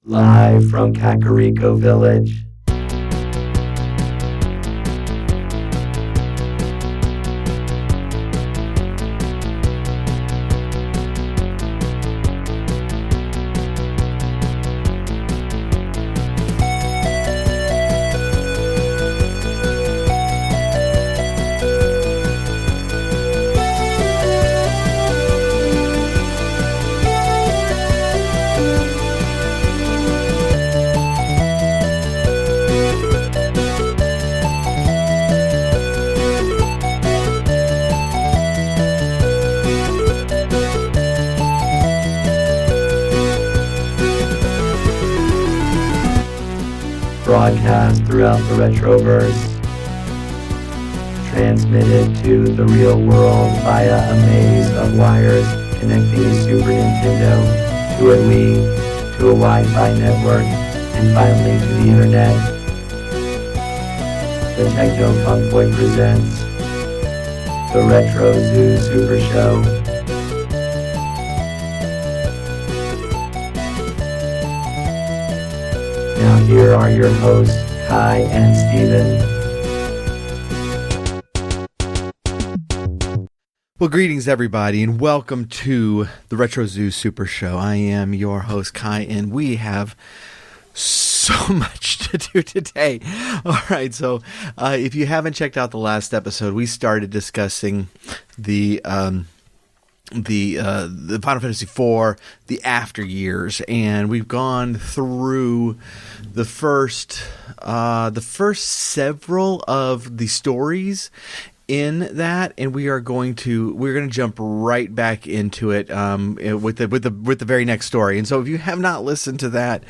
Live from Kakariko Village. Broadcast throughout the Retroverse, transmitted to the real world via a maze of wires connecting a Super Nintendo to a Wii, to a Wi-Fi network, and finally to the internet. The Techno Funk Boy presents the Retro Zoo Super Show. Now here are your hosts, Kai and Steven. Well, greetings everybody, and welcome to the Retro Zoo Super Show. I am your host, Kai, and we have so much to do today. All right, so if you haven't checked out the last episode, we started discussing the Final Fantasy IV, the after years, and we've gone through the first several of the stories in that, and we're going to jump right back into it with the very next story. And so, if you have not listened to that,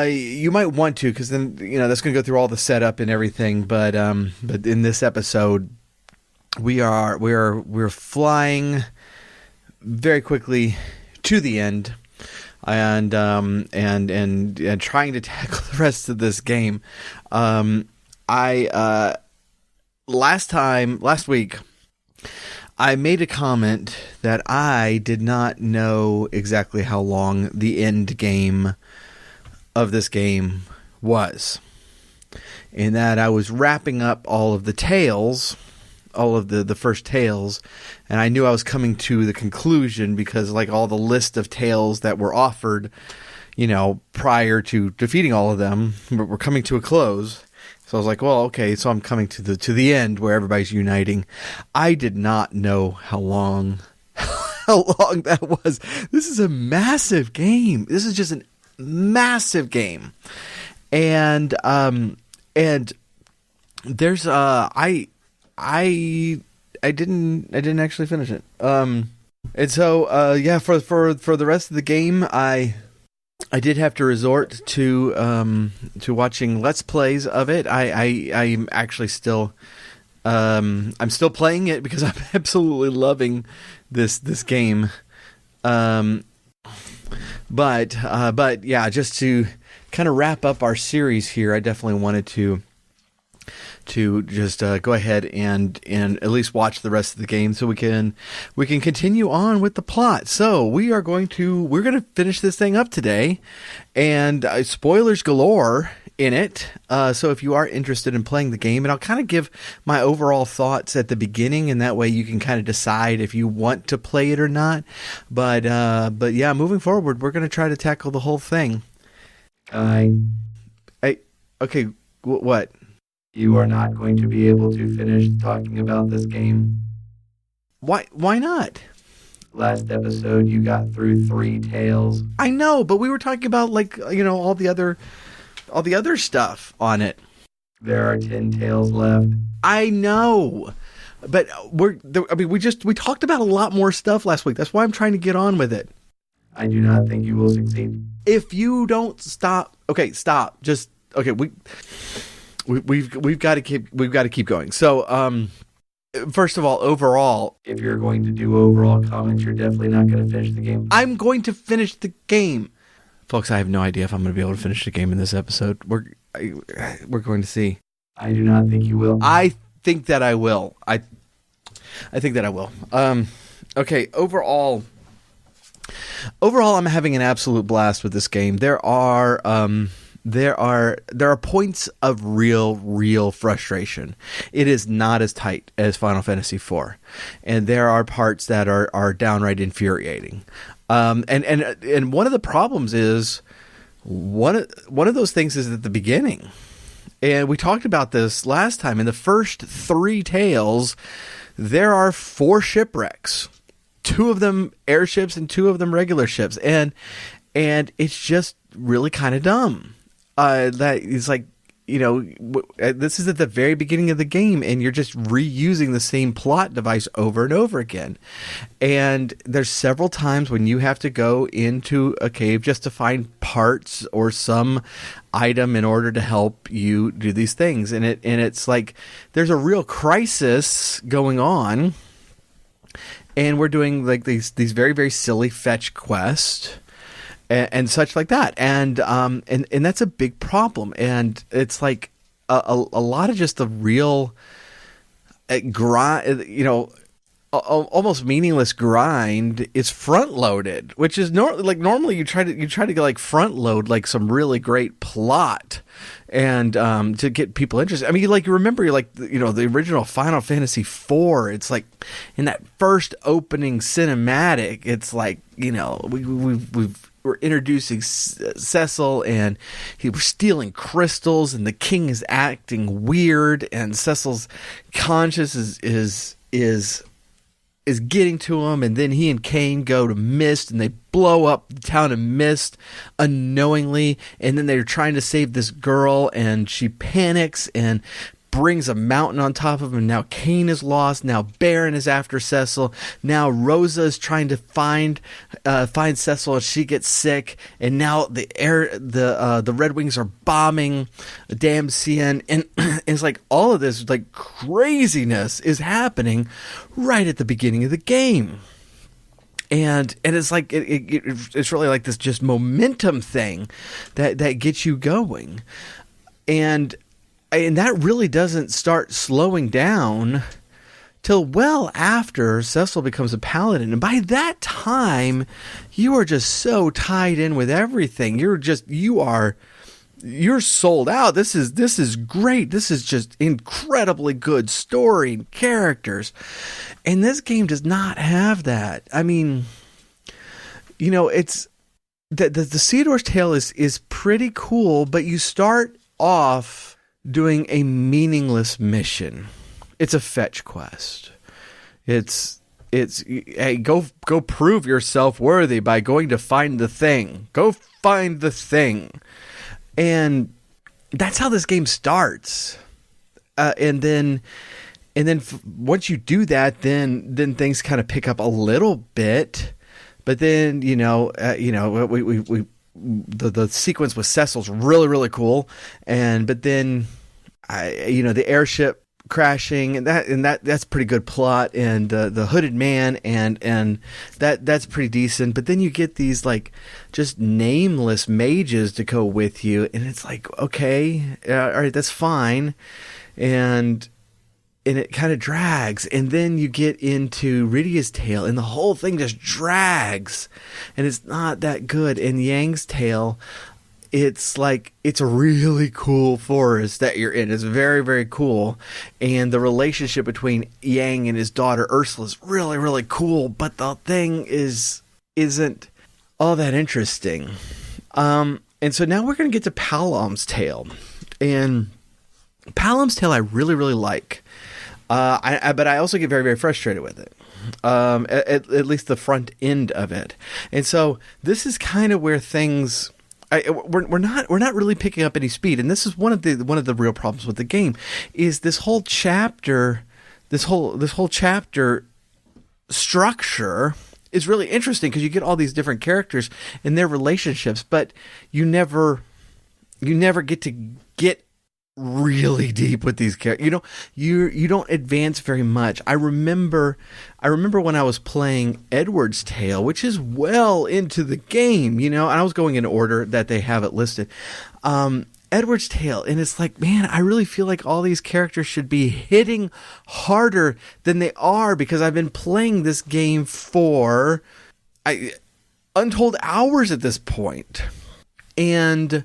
you might want to, because then that's going to go through all the setup and everything. But in this episode, we're flying very quickly to the end, and trying to tackle the rest of this game. Last week, I made a comment that I did not know exactly how long the end game of this game was, and that I was wrapping up all of the tales, all of the first tales, and I knew I was coming to the conclusion because all the list of tales that were offered, prior to defeating all of them were coming to a close. So I was like, well, okay, so I'm coming to the end where everybody's uniting. I did not know how long that was. This is a massive game. This is just a massive game. And there's I didn't actually finish it. And so for the rest of the game, I did have to resort to watching Let's Plays of it. I'm actually still I'm still playing it because I'm absolutely loving this game. But yeah, just to kind of wrap up our series here, I definitely wanted to just go ahead and at least watch the rest of the game so we can continue on with the plot. So we're going to finish this thing up today, and spoilers galore in it. So if you are interested in playing the game, and I'll kind of give my overall thoughts at the beginning, and that way you can kind of decide if you want to play it or not. But yeah, moving forward, we're going to try to tackle the whole thing. Okay, what? You are not going to be able to finish talking about this game. Why not? Last episode, you got through 3 tales. I know, but we were talking about all the other stuff on it. There are 10 tales left. I know, but we talked about a lot more stuff last week. That's why I'm trying to get on with it. I do not think you will succeed. If you don't stop, okay, stop. Just okay. We've got to keep going. So, first of all, overall, if you're going to do overall comments, you're definitely not going to finish the game. I'm going to finish the game, folks. I have no idea if I'm going to be able to finish the game in this episode. We're going to see. I do not think you will. I think that I will. I think that I will. Okay. Overall, Overall, I'm having an absolute blast with this game. There are points of real frustration. It is not as tight as Final Fantasy IV, and there are parts that are downright infuriating. And one of the problems is one of those things is at the beginning. And we talked about this last time. In the first 3 tales, there are 4 shipwrecks. 2 of them airships and 2 of them regular ships. And it's just really kind of dumb. That is like, this is at the very beginning of the game, and you're just reusing the same plot device over and over again. And there's several times when you have to go into a cave just to find parts or some item in order to help you do these things. And it's like there's a real crisis going on, and we're doing like these very, very silly fetch quests and such like that, and that's a big problem. And it's like a lot of just the real grind, almost meaningless grind is front loaded, which is normally you try to go like front load like some really great plot and to get people interested. I mean, you remember the original Final Fantasy IV. It's like in that first opening cinematic, it's like we're introducing Cecil, and he was stealing crystals, and the king is acting weird, and Cecil's conscience is getting to him, and then he and Kain go to Mist, and they blow up the town of Mist unknowingly, and then they're trying to save this girl, and she panics and brings a mountain on top of him. Now Kain is lost. Now Baron is after Cecil. Now Rosa is trying to find Cecil as she gets sick. And now the Red Wings are bombing Damcyan, and it's like all of this like craziness is happening right at the beginning of the game. And it's like it's really like this just momentum thing that gets you going, and that really doesn't start slowing down till well after Cecil becomes a paladin. And by that time, you are just so tied in with everything. You're sold out. This is great. This is just incredibly good story and characters. And this game does not have that. I mean, it's the Theodor's Tale is pretty cool, but you start off doing a meaningless mission. It's a fetch quest. It's hey, go prove yourself worthy by going to find the thing. Go find the thing. And that's how this game starts. And then once you do that, then things kind of pick up a little bit. But then the sequence with Cecil's really, really cool, but then the airship crashing, and that's pretty good plot, and the hooded man, and that's pretty decent. But then you get these like just nameless mages to go with you, and it's like, okay, all right, that's fine, and it kind of drags. And then you get into Rydia's Tale, and the whole thing just drags, and it's not that good. And Yang's Tale, it's like it's a really cool forest that you're in. It's very, very cool, and the relationship between Yang and his daughter Ursula is really, really cool. But the thing isn't all that interesting. And so now we're going to get to Palom's Tale, and Palom's Tale I really, really like. But I also get very, very frustrated with it. At least the front end of it. And so this is kind of where things we're not really picking up any speed. And this is one of the real problems with the game is this whole chapter structure is really interesting because you get all these different characters and their relationships, but you never get to get really deep with these characters. You don't advance very much. I remember when I was playing Edward's Tale, which is well into the game, and I was going in order that they have it listed. Edward's Tale, and it's like, man, I really feel like all these characters should be hitting harder than they are because I've been playing this game for untold hours at this point. And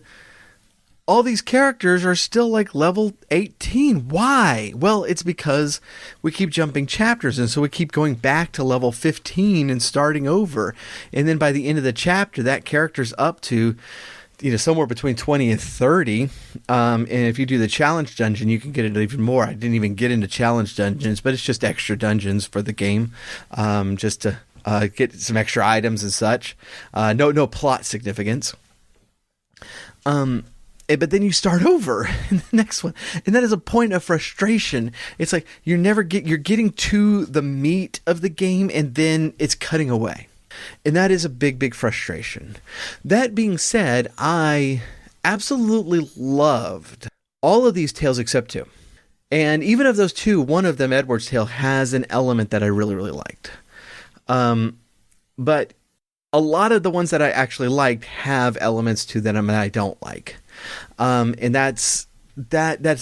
all these characters are still like level 18. Why? Well, it's because we keep jumping chapters, and so we keep going back to level 15 and starting over. And then by the end of the chapter, that character's up to, somewhere between 20 and 30. And if you do the challenge dungeon, you can get it even more. I didn't even get into challenge dungeons, but it's just extra dungeons for the game, just to get some extra items and such. No plot significance. But then you start over in the next one, and that is a point of frustration. It's like you're getting to the meat of the game, and then it's cutting away, and that is a big, big frustration. That being said, I absolutely loved all of these tales except 2, and even of those 2, one of them, Edward's Tale, has an element that I really, really liked. But a lot of the ones that I actually liked have elements to them that I don't like. And that's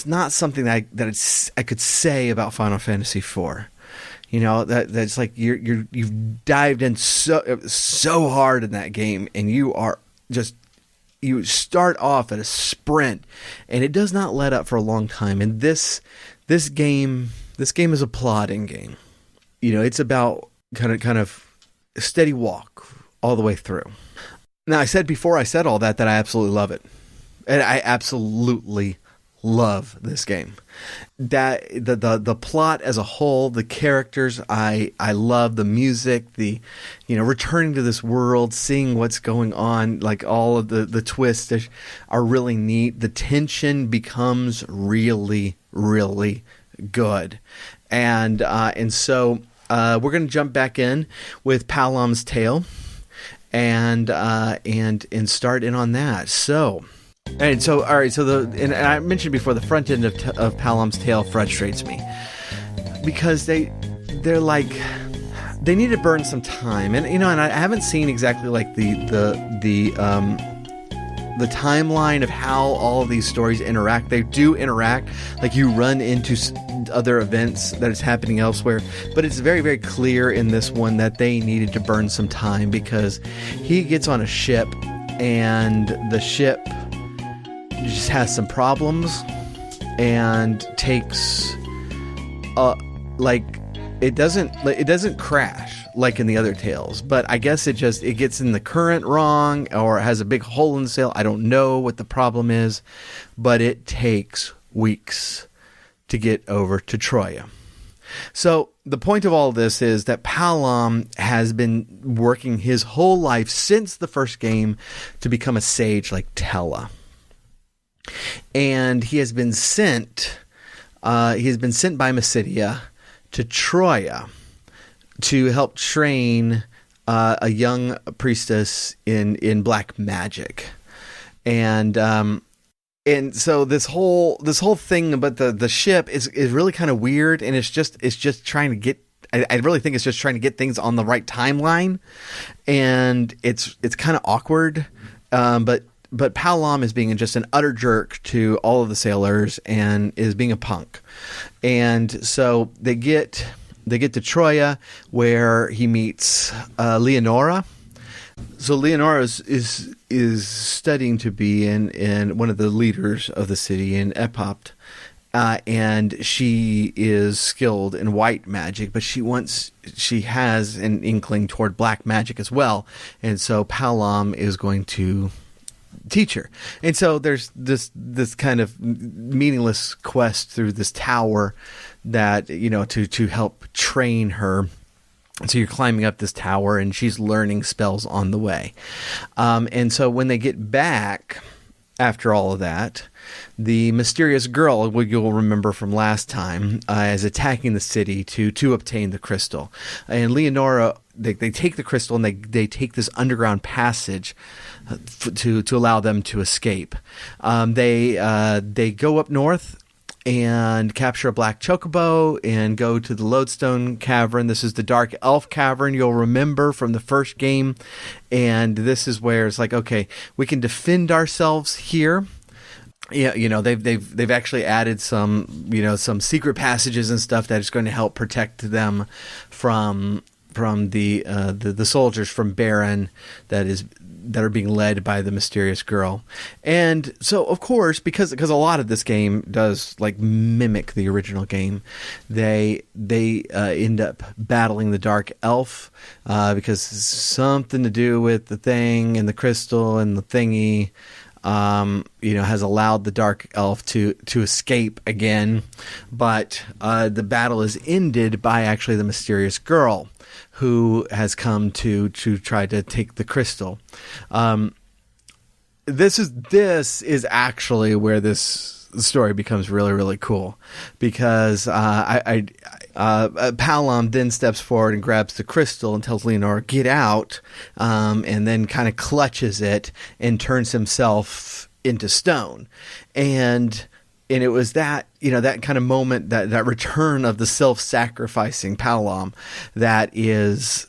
not something that I could say about Final Fantasy IV. That's like you've dived in so hard in that game, and you start off at a sprint, and it does not let up for a long time. And this game is a plodding game. It's about kind of a steady walk all the way through. Now, I said before I said all that I absolutely love it. And I absolutely love this game. That the plot as a whole, the characters, I love the music, returning to this world, seeing what's going on, like all of the twists are really neat. The tension becomes really, really good. And so we're going to jump back in with Palom's Tale and start in on that. So, and so, all right. So and I mentioned before, the front end of Palom's Tale frustrates me because they're like, they need to burn some time, and and I haven't seen exactly like the timeline of how all of these stories interact. They do interact, like you run into other events that is happening elsewhere, but it's very, very clear in this one that they needed to burn some time because he gets on a ship and the ship just has some problems and takes it doesn't crash like in the other tales, but I guess it gets in the current wrong, or it has a big hole in the sail. I don't know what the problem is, but it takes weeks to get over to Troya. So the point of all of this is that Palom has been working his whole life since the first game to become a sage like Tella. And he has been sent by Mysidia to Troya to help train a young priestess in black magic. And so this whole thing about the ship is really kind of weird, and it's just trying to get, I really think it's just trying to get things on the right timeline, and it's kind of awkward. But Palom is being just an utter jerk to all of the sailors and is being a punk. And so they get to Troya, where he meets Leonora. So Leonora is studying to be in one of the leaders of the city in Epopt, and she is skilled in white magic, but she has an inkling toward black magic as well, and so Palom is going to teach her. And so there's this kind of meaningless quest through this tower that to help train her. So you're climbing up this tower, and she's learning spells on the way. And so when they get back after all of that, the mysterious girl, what you'll remember from last time, is attacking the city to obtain the crystal. And Leonora, they take the crystal, and they take this underground passage to allow them to escape. They go up north and capture a black chocobo and go to the Lodestone Cavern. This is the Dark Elf Cavern you'll remember from the first game, and this is where it's like, okay, we can defend ourselves here. Yeah, they've actually added some secret passages and stuff that is going to help protect them from the soldiers from Baron that are being led by the mysterious girl. And so, of course, because a lot of this game does like mimic the original game, they end up battling the dark elf because something to do with the thing and the crystal and the thingy has allowed the dark elf to escape again. But the battle is ended by actually the mysterious girl, who has come to try to take the crystal. This is actually where this story becomes really, really cool, because Palom then steps forward and grabs the crystal and tells Leonora, "Get out," and then kind of clutches it and turns himself into stone. And it was that, that kind of moment, that return of the self-sacrificing Palom that is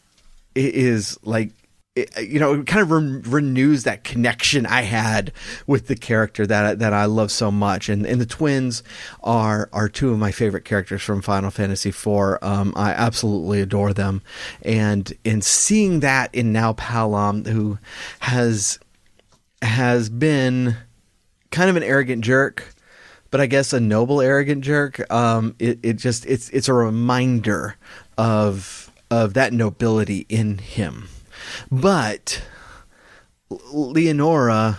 like, it kind of renews that connection I had with the character that I love so much. And the twins are two of my favorite characters from Final Fantasy IV. I absolutely adore them. And in seeing that in now Palom, who has been kind of an arrogant jerk, but I guess a noble arrogant jerk. It's a reminder of that nobility in him. But Leonora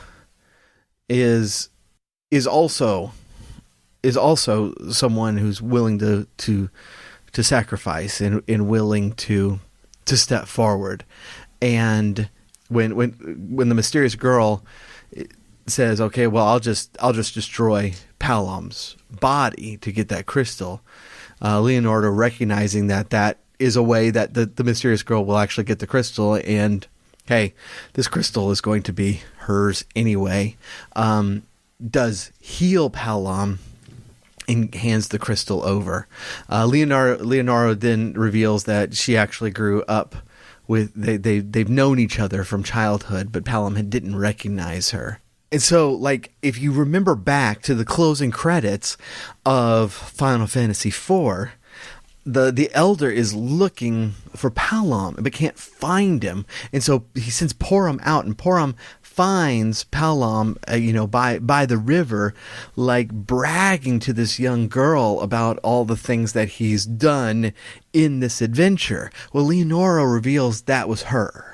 is also someone who's willing to sacrifice and willing to step forward. And when the mysterious girl says, "Okay, well, I'll just destroy Palom's body to get that crystal," Leonora, recognizing that is a way that the mysterious girl will actually get the crystal, and hey, this crystal is going to be hers anyway, does heal Palom and hands the crystal over. Leonora then reveals that she actually grew up with they've known each other from childhood, but Palom didn't recognize her. And so, like, if you remember back to the closing credits of Final Fantasy IV, the elder is looking for Palom but can't find him, and so he sends Porom out, and Porom finds Palom, by the river, like bragging to this young girl about all the things that he's done in this adventure. Well, Leonora reveals that was her.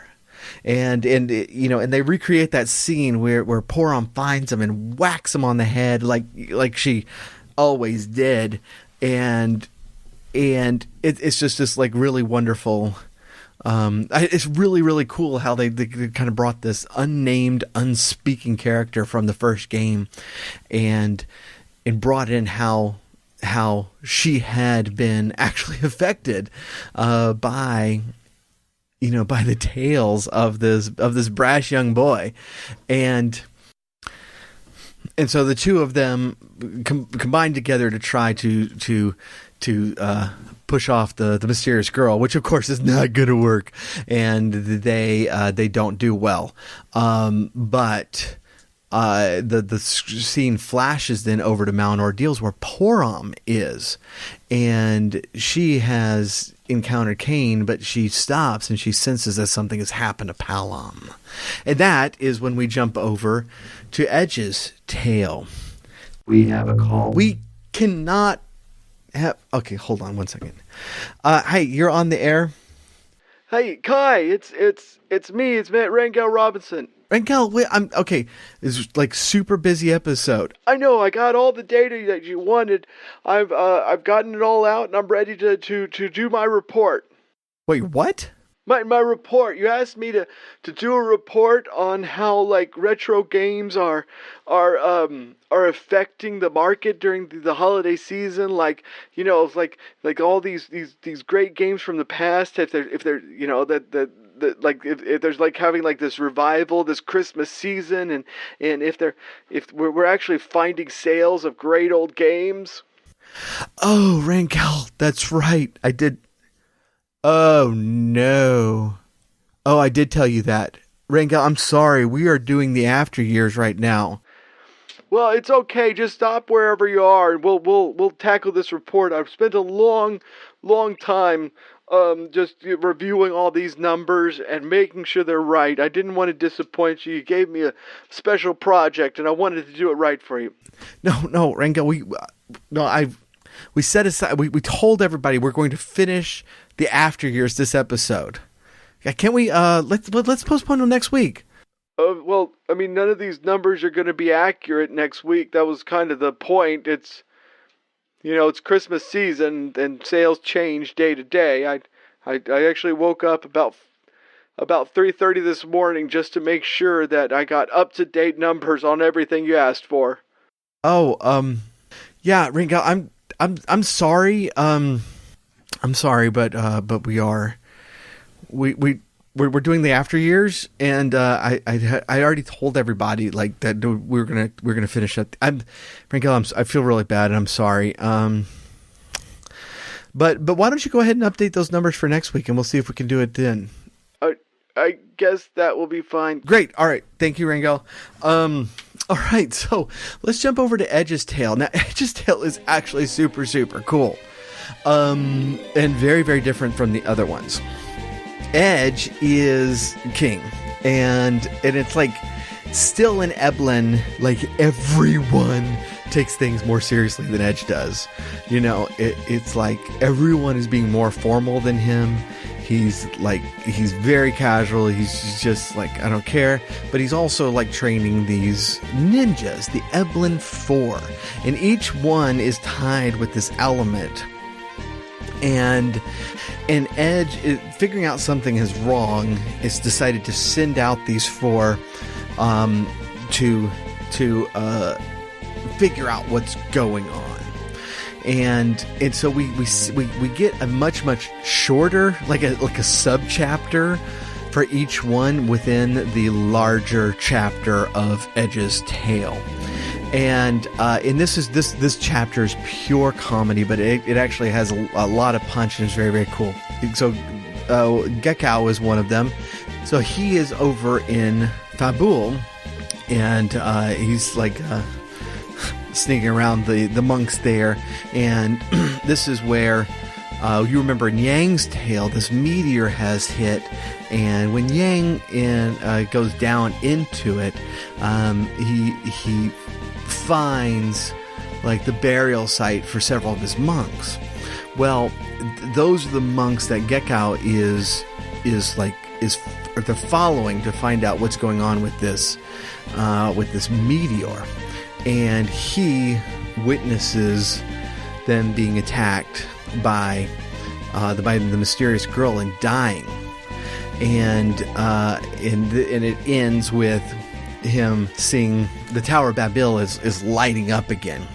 And they recreate that scene where Porom finds him and whacks him on the head like she always did, and it's just this like really wonderful. It's really, really cool how they kind of brought this unnamed, unspeaking character from the first game, and brought in how she had been actually affected by the tales of this brash young boy, and so the two of them combined together to try to push off the mysterious girl, which of course is not going to work, and they don't do well. But the scene flashes then over to Mount Ordeals, where Porom is, and she has encountered Kain, but she stops and she senses that something has happened to Palom. And that is when we jump over to Edge's tale. We have a call. We cannot have... Okay, hold on one second. Hey, you're on the air? Hey, Kai, it's me. It's Matt Rangel Robinson. Rangel, wait, I'm okay. This is like super busy episode. I know. I got all the data that you wanted. I've gotten it all out, and I'm ready to do my report. Wait, what? My report. You asked me to do a report on how like retro games are affecting the market during the holiday season. Like like all these great games from the past. If they're if there's like having like this revival this Christmas season, and if we're actually finding sales of great old games. Oh, Rangel, that's right. I did. Oh, no. Oh, I did tell you that. Rangel, I'm sorry. We are doing the after years right now. Well, it's okay. Just stop wherever you are, and we'll tackle this report. I've spent a long time just reviewing all these numbers and making sure they're right. I didn't want to disappoint you. You gave me a special project, and I wanted to do it right for you. No, Rango. We set aside. We told everybody we're going to finish the after years this episode. Can't we? Let's postpone till next week. Well, I mean, none of these numbers are going to be accurate next week. That was kind of the point. It's Christmas season and sales change day to day. I actually woke up about 3:30 this morning just to make sure that I got up to date numbers on everything you asked for. Oh, yeah, Ringo, I'm sorry. I'm sorry, but we're doing the after years, and I already told everybody like that we're gonna finish it. Ringo, I feel really bad, and I'm sorry. But why don't you go ahead and update those numbers for next week, and we'll see if we can do it then. I guess that will be fine. Great. All right. Thank you, Ringo. All right. So let's jump over to Edge's Tale. Now, Edge's Tale is actually super, super cool. And very, very different from the other ones. Edge is king. And it's like still in Eblan, like everyone takes things more seriously than Edge does. It's like everyone is being more formal than him. He's very casual. He's just like, I don't care. But he's also like training these ninjas, the Eblan 4. And each one is tied with this element. And Edge, figuring out something is wrong, is decided to send out these 4 to figure out what's going on. And so we get a much shorter, like a sub chapter for each one within the larger chapter of Edge's Tale. And this chapter is pure comedy, but it actually has a lot of punch and is very, very cool. So Gekao is one of them. So he is over in Fabul, and he's like sneaking around the monks there. And this is where you remember in Yang's tale, this meteor has hit, and when Yang goes down into it, he finds like the burial site for several of his monks. Well, those are the monks that Gekao is they're following to find out what's going on with this meteor, and he witnesses them being attacked by the mysterious girl and dying, and it ends with him seeing the Tower of Babel is lighting up again.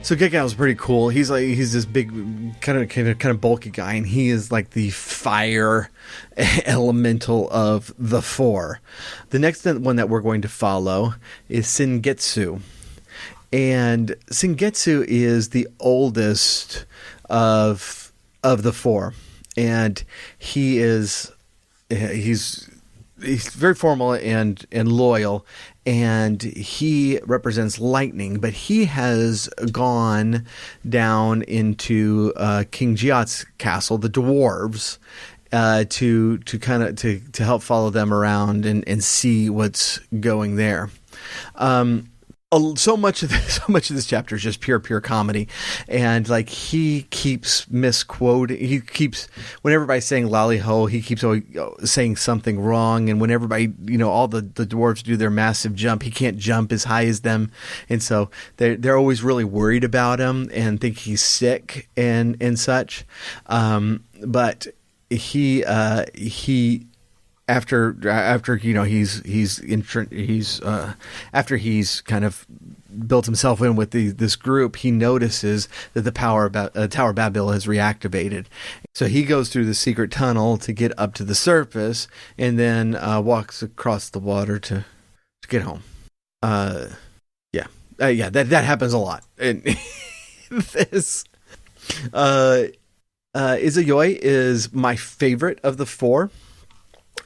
So Gekao is pretty cool. He's this big, kind of bulky guy, and he is like the fire elemental of the 4. The next one that we're going to follow is Sengetsu, and Sengetsu is the oldest of the 4, and he's very formal and loyal, and he represents lightning, but he has gone down into King Jiat's castle, the dwarves, to help follow them around and see what's going there. So much of this chapter is just pure comedy, and like he keeps misquoting. He keeps, when everybody's saying lolly ho, he keeps always saying something wrong. And when everybody, all the dwarves do their massive jump, he can't jump as high as them, and so they're always really worried about him and think he's sick and such. But he after he's kind of built himself in with this group, he notices that the Tower of Babel has reactivated. So he goes through the secret tunnel to get up to the surface, and then walks across the water to get home. That happens a lot. And this Izayoi is my favorite of the 4.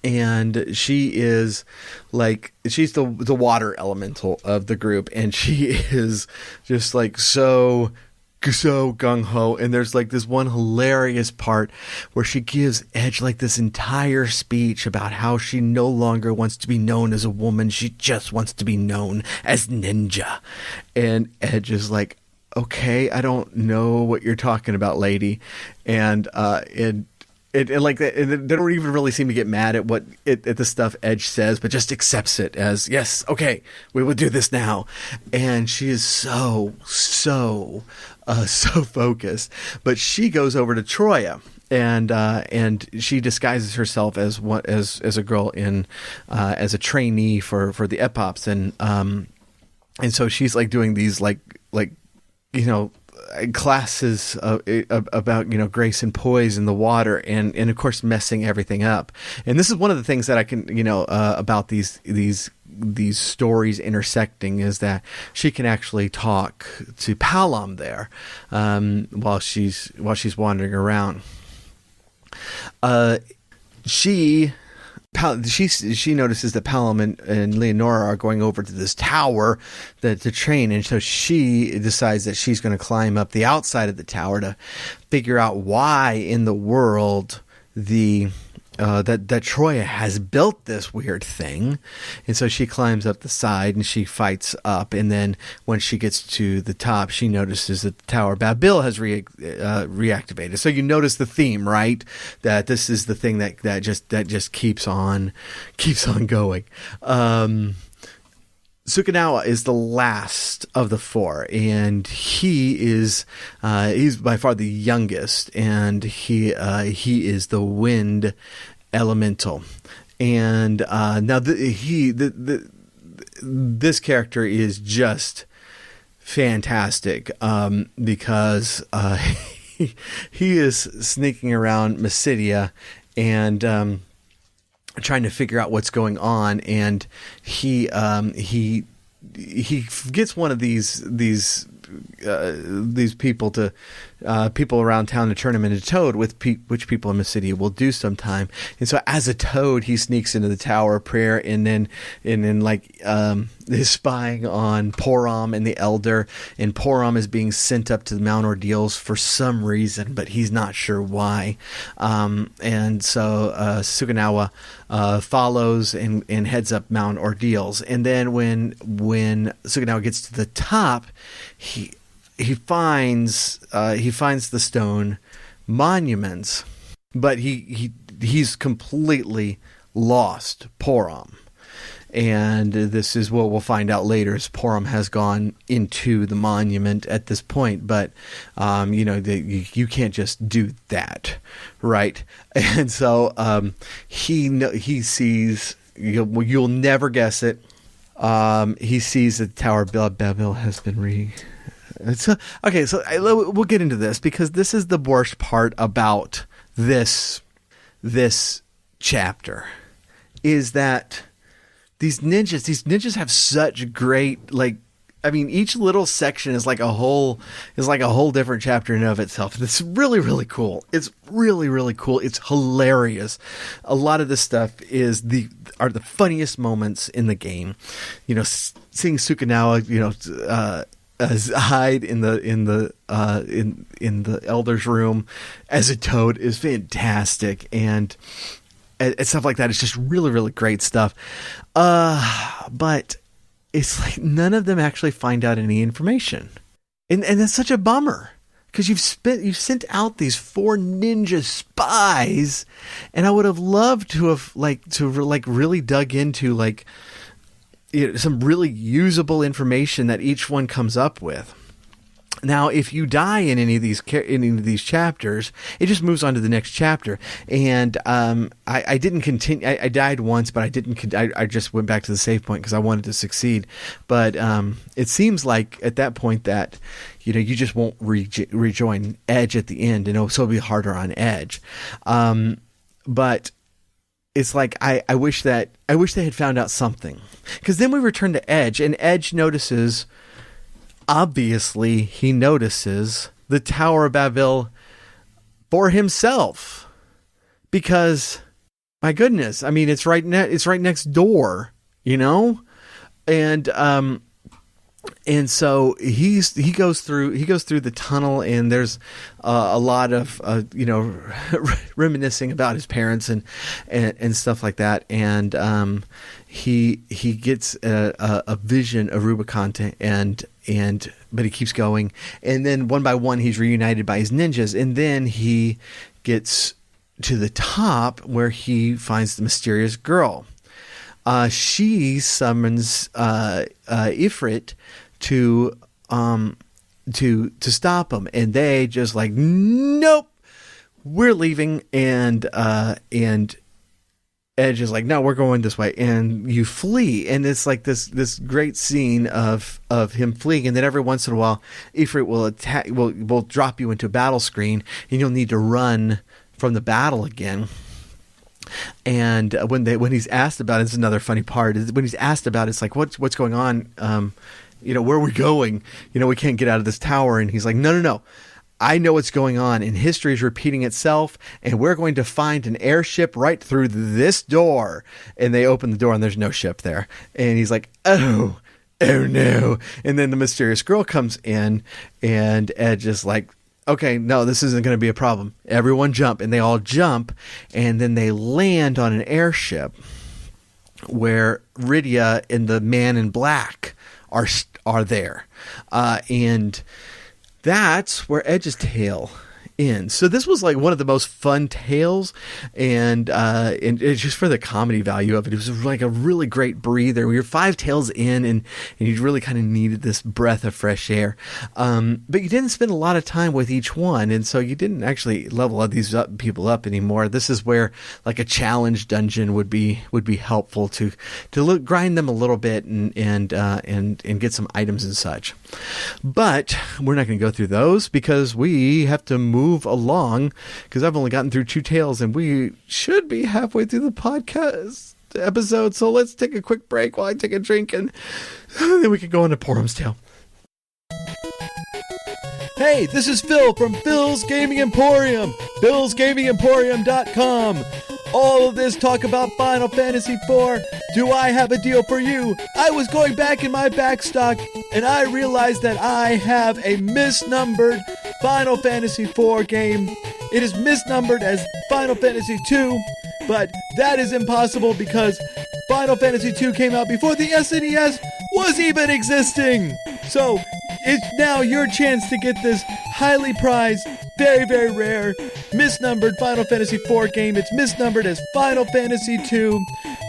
And she is she's the water elemental of the group, and she is just like so so gung-ho, and there's like this one hilarious part where she gives Edge like this entire speech about how she no longer wants to be known as a woman, she just wants to be known as Ninja. And Edge is like, okay, I don't know what you're talking about, lady. And like they don't even really seem to get mad at at the stuff Edge says, but just accepts it as, yes, okay, we will do this now. And she is so focused. But she goes over to Troya, and she disguises herself as a girl in as a trainee for the Epops, and so she's like doing these like classes about grace and poise in the water, and of course messing everything up. And this is one of the things that I can about these stories intersecting, is that she can actually talk to Palom there while she's wandering around. She notices that Palom and Leonora are going over to this tower to train, and so she decides that she's going to climb up the outside of the tower to figure out why in the world that Troya has built this weird thing. And so she climbs up the side and she fights up, and then when she gets to the top, she notices that the Tower Babil has reactivated. So you notice the theme, right? That this is the thing that just keeps on going. Sukanawa is the last of the four, and he's by far the youngest, and he is the wind elemental. And now this character is just fantastic, because he is sneaking around Mysidia and trying to figure out what's going on, and he gets one of these people to people around town to turn him into Toad, which people in the city will do sometime. And so as a Toad, he sneaks into the Tower of Prayer, and then is spying on Porom and the Elder, and Porom is being sent up to the Mount Ordeals for some reason, but he's not sure why. And so Sukanawa follows and heads up Mount Ordeals. And then when Sukanawa gets to the top, he finds the stone monuments, but he's completely lost Porom. And this is what we'll find out later, is Porom has gone into the monument at this point, but you can't just do that, right? And so he sees, you'll never guess it. He sees that the Tower Babil has been okay, so we'll get into this, because this is the worst part about this chapter, is that these ninjas have such great, each little section is like a whole different chapter in and of itself. It's really, really cool. It's really, really cool. It's hilarious. A lot of this stuff are the funniest moments in the game. Seeing Sukanawa, hide in the Elder's room as a Toad is fantastic, and stuff like that. It's just really, really great stuff. But it's like none of them actually find out any information, and that's such a bummer, because you've sent out these 4 ninja spies, and I would have loved to have really dug into some really usable information that each one comes up with. Now, if you die in any of these chapters, it just moves on to the next chapter. And I didn't continue. I died once, but I didn't. I just went back to the save point because I wanted to succeed. But it seems like at that point that you just won't rejoin Edge at the end, and so it'll be harder on Edge. But it's like I wish they had found out something, because then we return to Edge, and Edge notices. Obviously, he notices the Tower of Babil for himself, because, my goodness, I mean, it's right next door, and And so he goes through the tunnel, and there's a lot of reminiscing about his parents and stuff like that. And he gets a vision of Rubicon, but he keeps going, and then one by one he's reunited by his ninjas, and then he gets to the top where he finds the mysterious girl. She summons Ifrit to stop him, and they just like, nope, we're leaving, and Edge is like, no, we're going this way, and you flee, and it's like this great scene of him fleeing, and then every once in a while Ifrit will drop you into a battle screen, and you'll need to run from the battle again. And when he's asked about it, it's another funny part, is when he's asked about it, it's like, what's going on, where are we going, we can't get out of this tower, and he's like, no, I know what's going on, and history is repeating itself, and we're going to find an airship right through this door. And they open the door, and there's no ship there. And he's like, oh no. And then the mysterious girl comes in, and Edge is like, okay, no, this isn't going to be a problem. Everyone jump. And they all jump, and then they land on an airship where Rydia and the Man in Black are there. And that's where Edge's tale ends. So this was like one of the most fun tales, and it's just for the comedy value of it. It was like a really great breather. We were 5 tales in, and you really kind of needed this breath of fresh air. But you didn't spend a lot of time with each one, and so you didn't actually level these people up anymore. This is where like a challenge dungeon would be helpful to grind them a little bit and get some items and such. But we're not going to go through those because we have to move along, because I've only gotten through 2 tales, and we should be halfway through the podcast episode. So let's take a quick break while I take a drink, and then we can go on to Porum's Tale. Hey, this is Phil from Phil's Gaming Emporium, philsgamingemporium.com. All of this talk about Final Fantasy IV. Do I have a deal for you? I was going back in my back stock, and I realized that I have a misnumbered Final Fantasy IV game. It is misnumbered as Final Fantasy II, but that is impossible because Final Fantasy II came out before the SNES was even existing. So it's now your chance to get this highly prized, very, very rare, misnumbered Final Fantasy IV game. It's misnumbered as Final Fantasy II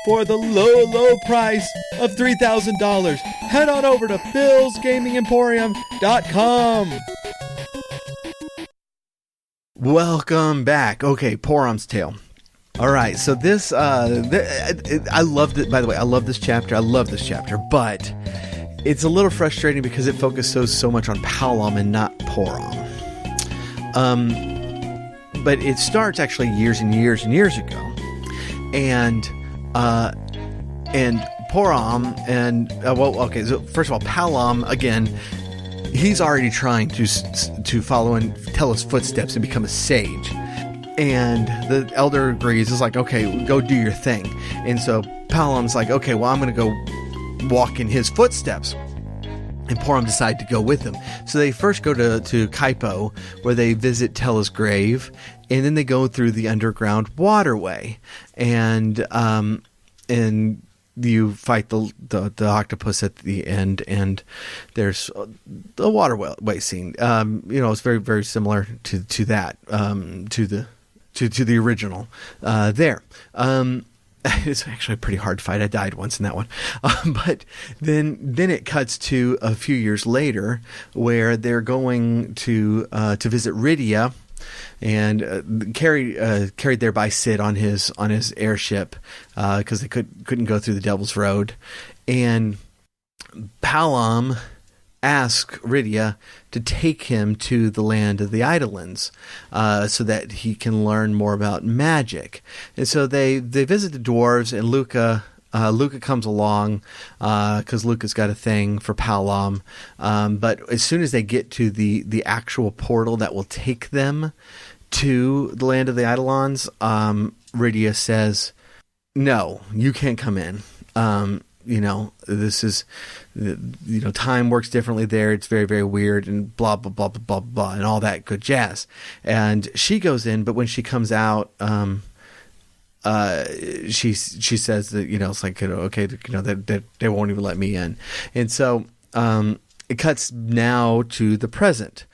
for the low, low price of $3,000. Head on over to philsgamingemporium.com. Welcome back. Okay, Porum's Tale. All right, so this, I loved it. By the way, I love this chapter. I love this chapter, but it's a little frustrating because it focuses so much on Palom and not Porum. But it starts actually years and years and years ago, and Porum so first of all, Palom again. He's already trying to follow and tell his footsteps and become a sage. And the elder agrees. It's like, okay, go do your thing. And so Palom's like, okay, well, I'm going to go walk in his footsteps. And Porum decide to go with him. So they first go to Kaipo, where they visit Tella's grave, and then they go through the underground waterway. And you fight the octopus at the end, and there's the waterway scene. It's very, very similar to that, to the original there. It's actually a pretty hard fight. I died once in that one. But then it cuts to a few years later where they're going to visit Rydia, and carried there by Cid on his airship because they couldn't go through the Devil's Road, and Palom asked Rydia to take him to the land of the Eidolons so that he can learn more about magic. And so they visit the dwarves, and Luca comes along because Luca's got a thing for Palom. But as soon as they get to the actual portal that will take them to the land of the Eidolons, Rydia says, no, you can't come in. this is, time works differently there. It's very, very weird and blah, blah, blah, blah, blah, blah, and all that good jazz. And she goes in, but when she comes out, she says that, it's like, okay, that they won't even let me in. And so, it cuts now to the present.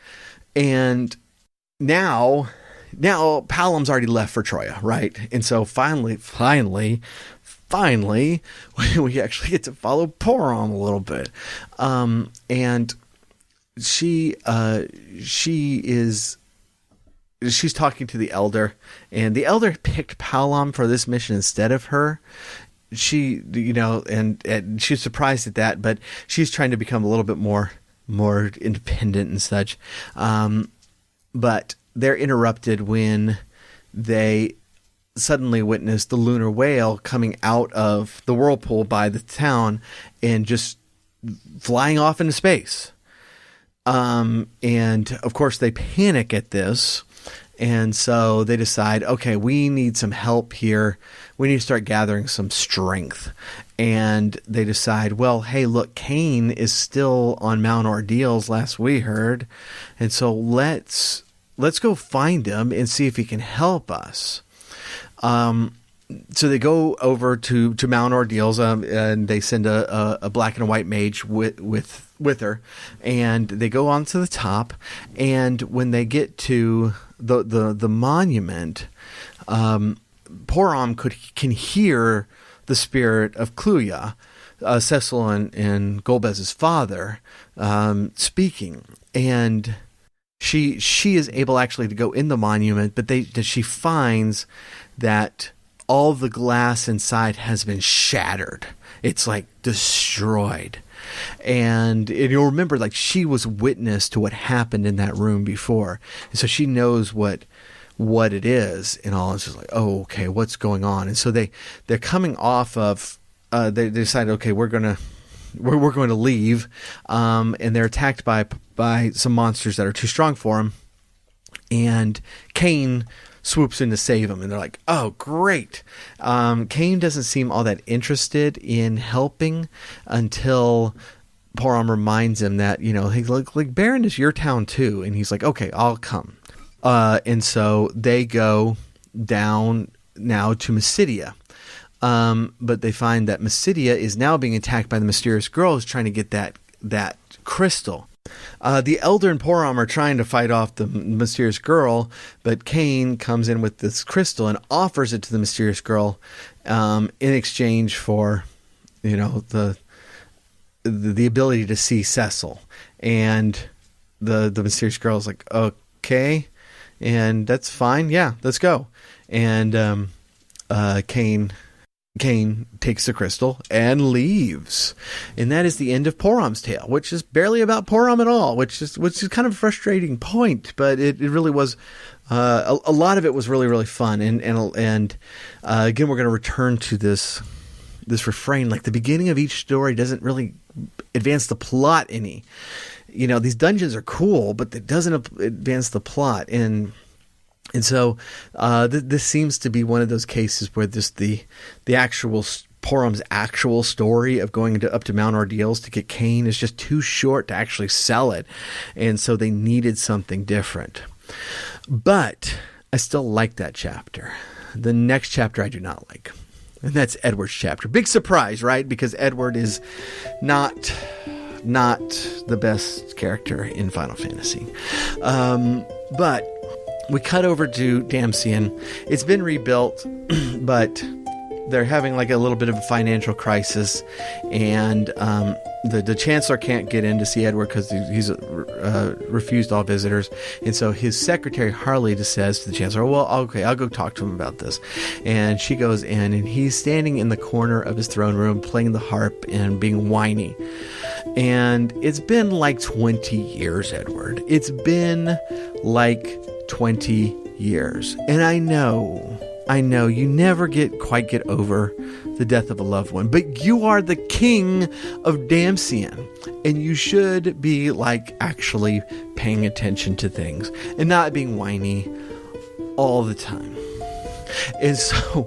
And now Palam's already left for Troya, right? And so finally, we actually get to follow Porom a little bit. And she's talking to the elder, and the elder picked Palam for this mission instead of her. She, and she's surprised at that, but she's trying to become a little bit more independent and such. But they're interrupted when they suddenly witness the lunar whale coming out of the whirlpool by the town and just flying off into space. And of course they panic at this. And so they decide, okay, we need some help here. We need to start gathering some strength. And they decide, well, hey, look, Cain is still on Mount Ordeals, last we heard. And so let's go find him and see if he can help us. So they go over to Mount Ordeals, and they send a black and a white mage with her, and they go on to the top. And when they get to the monument, Porom can hear the spirit of Cluya, Cecil and Golbez's father, speaking, and she is able actually to go in the monument, but she finds that all the glass inside has been shattered. It's like destroyed. And you'll remember, like, she was witness to what happened in that room before. And so she knows what it is and all. It's just like, oh, okay, what's going on? And so they're coming off of, they decide, okay, we're going to leave. And they're attacked by some monsters that are too strong for them. And Cain swoops in to save him, and they're like, oh, great. Cain doesn't seem all that interested in helping until Porom reminds him that, he's like, Baron is your town too. And he's like, okay, I'll come. And so they go down now to Mysidia. But they find that Mysidia is now being attacked by the mysterious girl who's trying to get that crystal. The elder and Porom are trying to fight off the mysterious girl, but Cain comes in with this crystal and offers it to the mysterious girl in exchange for, the ability to see Cecil. And the mysterious girl is like, okay, and that's fine. Yeah, let's go. And Cain takes the crystal and leaves. And that is the end of Porom's tale, which is barely about Porom at all, which is kind of a frustrating point, but it really was, a lot of it was really, really fun. And again, we're going to return to this refrain, like the beginning of each story doesn't really advance the plot any. These dungeons are cool, but it doesn't advance the plot. And so this seems to be one of those cases where the actual Porom's actual story of going up to Mount Ordeals to get Cain is just too short to actually sell it. And so they needed something different. But I still like that chapter. The next chapter I do not like. And that's Edward's chapter. Big surprise, right? Because Edward is not the best character in Final Fantasy. But we cut over to Damcyan. It's been rebuilt, but they're having like a little bit of a financial crisis, and the Chancellor can't get in to see Edward because he's refused all visitors. And so his secretary Harley just says to the Chancellor, well, okay, I'll go talk to him about this. And she goes in, and he's standing in the corner of his throne room playing the harp and being whiny. And it's been like 20 years, Edward. It's been like 20 years. And I know you never quite get over the death of a loved one, but you are the king of Damcyan, and you should be like actually paying attention to things and not being whiny all the time. And so,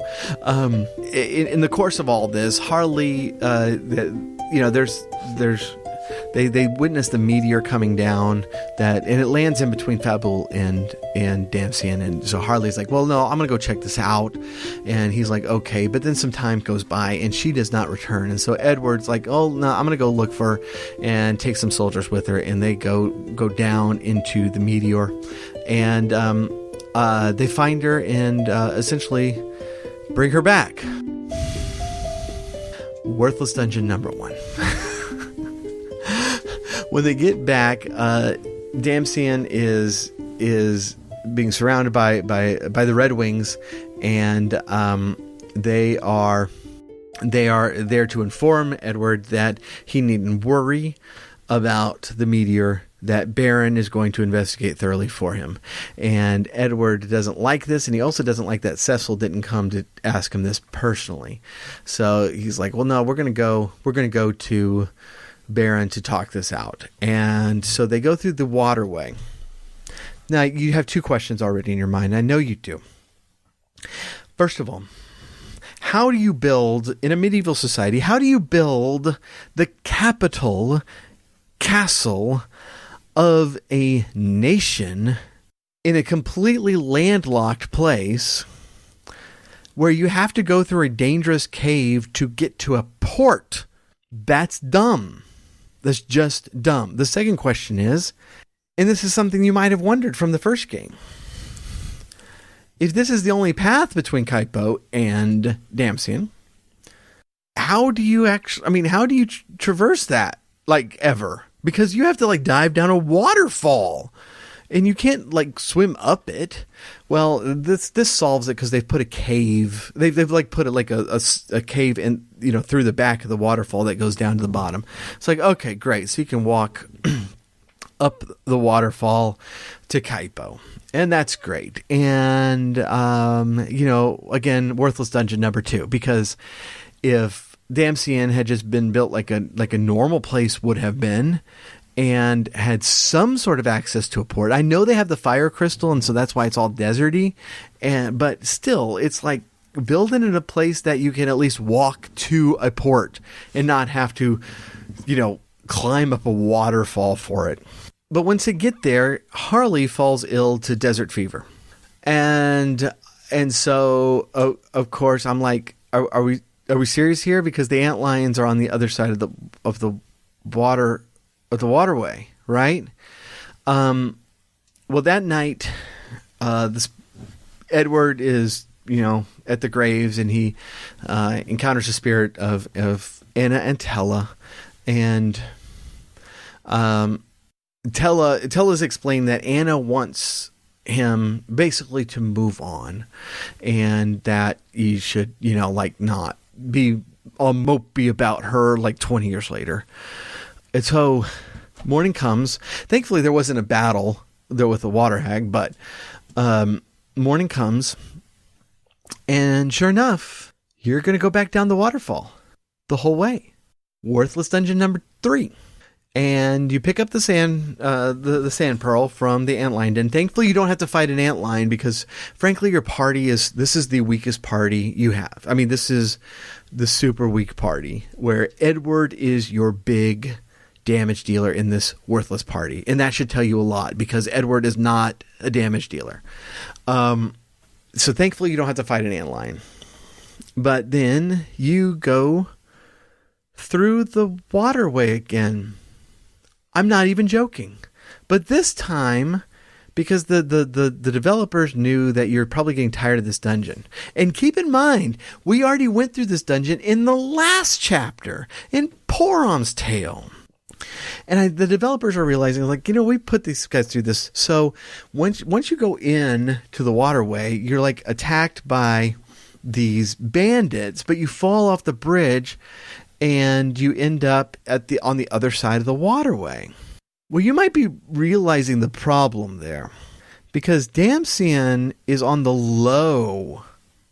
in the course of all this, Harley, they witness the meteor coming down and it lands in between Fabul and Damsian. And so Harley's like, well, no, I'm going to go check this out. And he's like, okay. But then some time goes by and she does not return. And so Edward's like, oh, no, I'm going to go look for her and take some soldiers with her. And they go down into the meteor and, they find her and essentially bring her back. Worthless dungeon number 1. When they get back, Damsian is being surrounded by the Red Wings, and they are there to inform Edward that he needn't worry about the meteor, that Baron is going to investigate thoroughly for him. And Edward doesn't like this, and he also doesn't like that Cecil didn't come to ask him this personally. So he's like, well, no, we're going to go to Baron to talk this out. And so they go through the waterway. Now, you have 2 questions already in your mind. I know you do. First of all, how do you build, in a medieval society, how do you build the capital castle of a nation in a completely landlocked place where you have to go through a dangerous cave to get to a port? That's dumb. That's just dumb. The second question is, and this is something you might have wondered from the first game, if this is the only path between Kaipo and Damsian, how do you traverse that, like, ever? Because you have to, like, dive down a waterfall, and you can't, like, swim up it. Well, this solves it because they've put a cave. They've like put it like a cave in, through the back of the waterfall that goes down to the bottom. It's like, okay, great. So you can walk up the waterfall to Kaipo, and that's great. And again, worthless dungeon number 2, because if Damsian had just been built like a normal place would have been, and had some sort of access to a port. I know they have the fire crystal, and so that's why it's all deserty. But still, it's like building in a place that you can at least walk to a port and not have to, climb up a waterfall for it. But once they get there, Harley falls ill to desert fever, and so of course I'm like, are we serious here? Because the antlions are on the other side of the water. Of the waterway, right? Well, that night, Edward is, at the graves, and he encounters the spirit of Anna and Tella, and Tella's explained that Anna wants him basically to move on, and that he should, not be all mopey about her like 20 years later. And so morning comes. Thankfully, there wasn't a battle there with the water hag, but morning comes, and sure enough, you're going to go back down the waterfall the whole way. Worthless dungeon number 3. And you pick up the sand pearl from the antlion. And thankfully, you don't have to fight an antlion because, frankly, your party this is the weakest party you have. I mean, this is the super weak party where Edward is your big damage dealer in this worthless party, and that should tell you a lot because Edward is not a damage dealer. So thankfully you don't have to fight an antlion. But then you go through the waterway again. I'm not even joking. But this time, because the developers knew that you're probably getting tired of this dungeon. And keep in mind, we already went through this dungeon in the last chapter, in Poron's Tale. And the developers are realizing, like, we put these guys through this. So once you go in to the waterway, you're like attacked by these bandits, but you fall off the bridge and you end up on the other side of the waterway. Well, you might be realizing the problem there because Damsian is on the low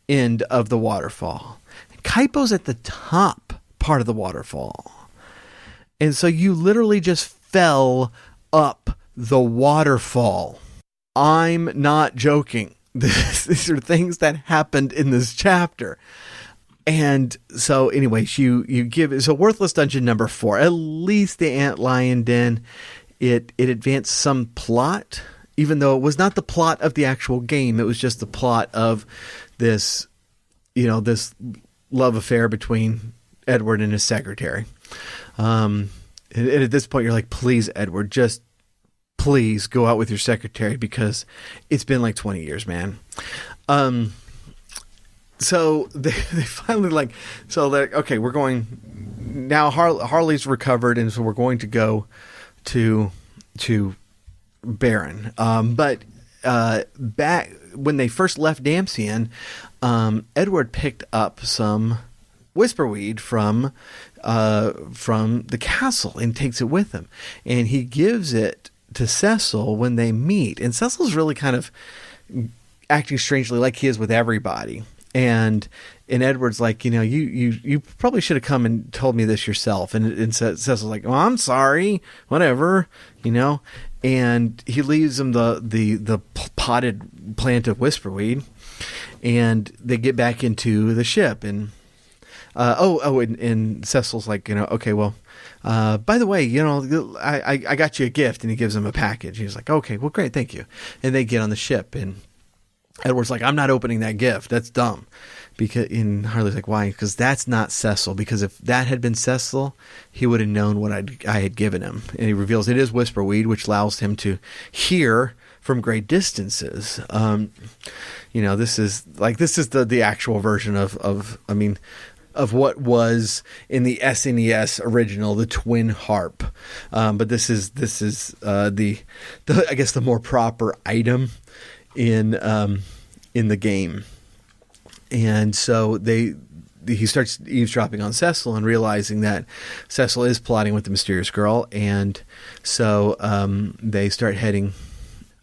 end of the waterfall. Kaipo's at the top part of the waterfall. And so you literally just fell up the waterfall. I'm not joking. these are things that happened in this chapter. And so anyways, you give, so Worthless Dungeon number 4, at least the Antlion Den, it advanced some plot, even though it was not the plot of the actual game. It was just the plot of this, this love affair between Edward and his secretary. And at this point you're like, please, Edward, just please go out with your secretary, because it's been like 20 years, man. So they finally they're okay, we're going now. Harley's recovered, and so we're going to go to Baron. But back when they first left Damcyan, Edward picked up some whisperweed from the castle and takes it with him, and he gives it to Cecil when they meet. And Cecil's really kind of acting strangely, like he is with everybody. And Edward's like, you probably should have come and told me this yourself. And Cecil's like, well, I'm sorry, whatever, And he leaves him the potted plant of whisperweed, and they get back into the ship. And and Cecil's like, okay, well, by the way, I got you a gift, and he gives him a package. He's like, okay, well, great, thank you. And they get on the ship, and Edward's like, I'm not opening that gift. That's dumb. And Harley's like, why? Because that's not Cecil. Because if that had been Cecil, he would have known what I had given him. And he reveals it is whisperweed, which allows him to hear from great distances. This is the actual version of what was in the SNES original, the twin harp. But this is the I guess the more proper item in the game. And so he starts eavesdropping on Cecil and realizing that Cecil is plotting with the mysterious girl. And so they start heading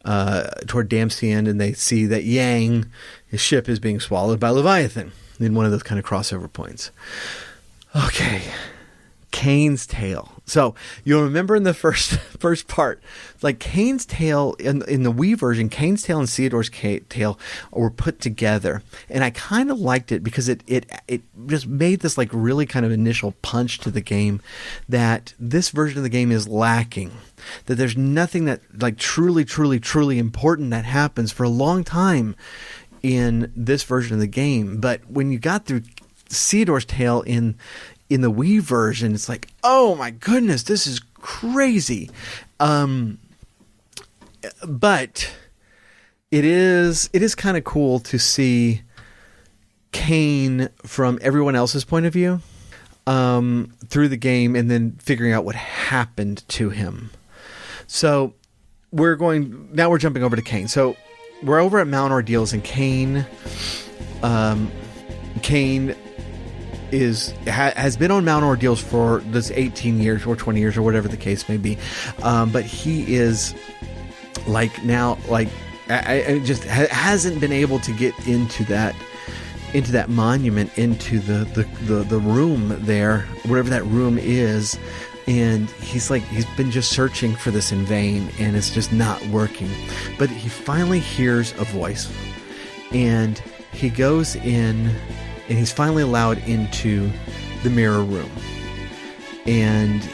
toward Damcyan, and they see that Yang, his ship, is being swallowed by Leviathan in one of those kind of crossover points. Okay. Cain's Tail. So you'll remember in the first part, like Cain's Tail in the Wii version, Cain's Tail and Theodore's Tail were put together, and I kind of liked it because it just made this like really kind of initial punch to the game that this version of the game is lacking. That there's nothing that like truly important that happens for a long time in this version of the game. But when you got through Theodore's Tail in the Wii version, it's like, oh my goodness, this is crazy. But it is kind of cool to see Cain from everyone else's point of view through the game, and then figuring out what happened to him. So we're jumping over to Cain. So we're over at Mount Ordeals, and Cain has been on Mount Ordeals for this 18 years or 20 years or whatever the case may be, but he is like now I just hasn't been able to get into that monument, into the room there, whatever that room is. And he's been just searching for this in vain, and it's just not working. But he finally hears a voice, and he goes in, and he's finally allowed into the mirror room. And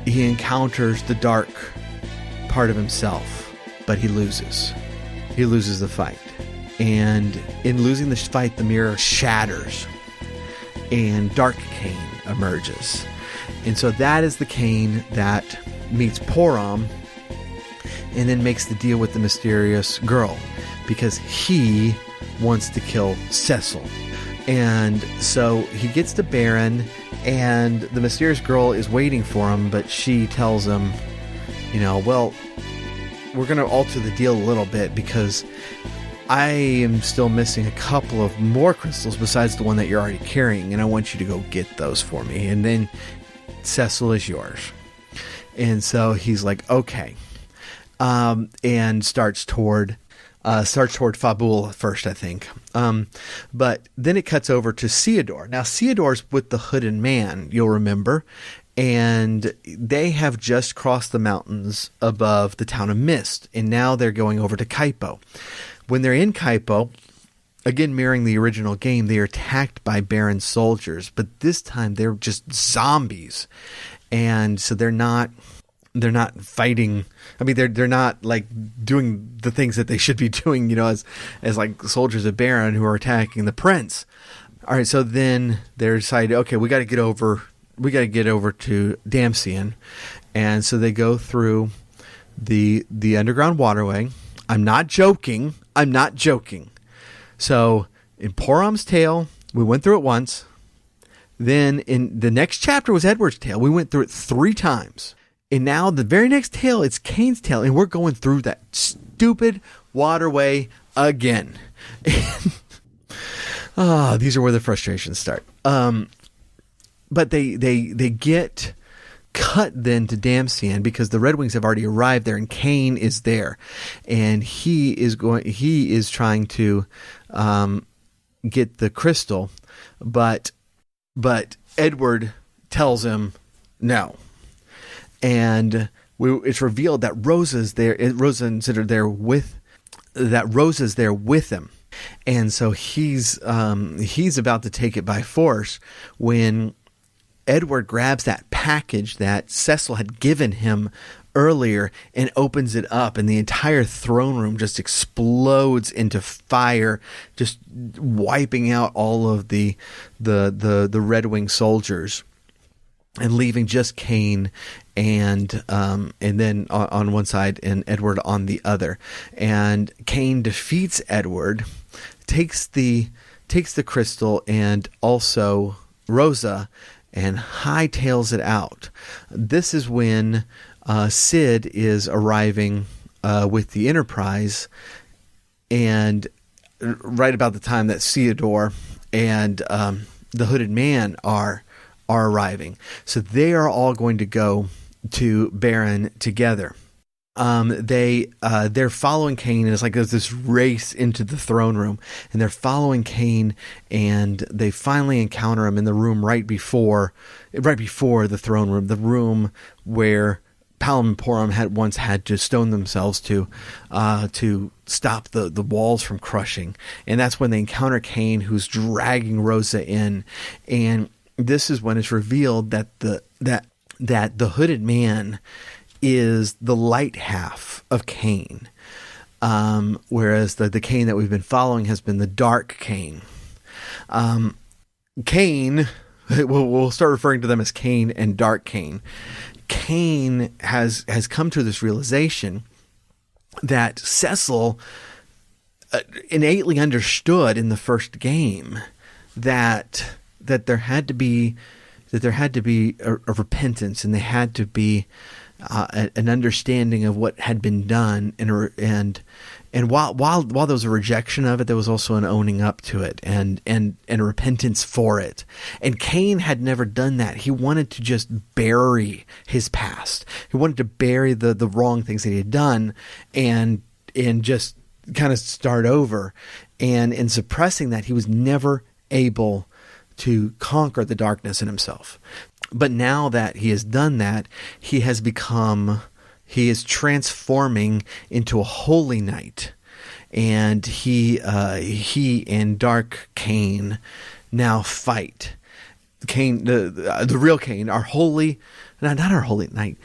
he encounters the dark part of himself, but he loses. He loses the fight. And in losing the fight, the mirror shatters, and Dark Cain emerges. And so that is the Cain that meets Porom and then makes the deal with the mysterious girl, because he wants to kill Cecil. And so he gets to Baron, and the mysterious girl is waiting for him, but she tells him, well, we're going to alter the deal a little bit, because I am still missing a couple of more crystals besides the one that you're already carrying, and I want you to go get those for me, and then Cecil is yours. And so he's like, okay, and starts toward Fabul first, I think. But then it cuts over to Theodore. Now Theodore's with the Hooded Man, you'll remember, and they have just crossed the mountains above the town of Mist, and now they're going over to Kaipo. When they're in Kaipo, again mirroring the original game, they are attacked by Baron soldiers, but this time they're just zombies, and so they're not fighting. I mean, they're not like doing the things that they should be doing, as like soldiers of Baron who are attacking the prince. All right, so then they decided, okay, we got to get over to Damcyan, and so they go through the underground waterway. I'm not joking. So in Porom's Tale, we went through it once. Then in the next chapter was Edward's Tale. We went through it 3 times. And now the very next tale, it's Kain's Tale, and we're going through that stupid waterway again. These are where the frustrations start. But they get cut then to Damcyan because the Red Wings have already arrived there, and Kain is there, and he is trying to get the crystal, but Edward tells him no, and it's revealed that Rosa's there. Rosa and Sid are there with that. Rosa's there with him, and so he's about to take it by force when Edward grabs that package that Cecil had given him earlier and opens it up, and the entire throne room just explodes into fire, just wiping out all of the Red Wing soldiers and leaving just Kain and then on one side and Edward on the other. And Kain defeats Edward, takes the crystal and also Rosa, and hightails it out. This is when Sid is arriving with the Enterprise, and right about the time that Theodore and the Hooded Man are arriving. So they are all going to go to Baron together. They're following Kain, and it's like there's this race into the throne room, and they're following Kain, and they finally encounter him in the room right before the throne room, the room where Palom and Porom had to stone themselves to stop the walls from crushing. And that's when they encounter Kain, who's dragging Rosa in, and this is when it's revealed that the Hooded Man is the light half of Kain, whereas the Kain that we've been following has been the dark Kain. Kain, we'll start referring to them as Kain and Dark Kain. Kain has come to this realization that Cecil innately understood in the first game that there had to be a repentance, and they had to be an understanding of what had been done, and while there was a rejection of it, there was also an owning up to it and a repentance for it. And Kain had never done that. He wanted to just bury his past. He wanted to bury the wrong things that he had done and just kind of start over. And in suppressing that, he was never able to conquer the darkness in himself. But now that he has done that, he is transforming into a holy knight, and he and Dark Kain now fight. Kain, the real Kain, our holy, not our holy knight.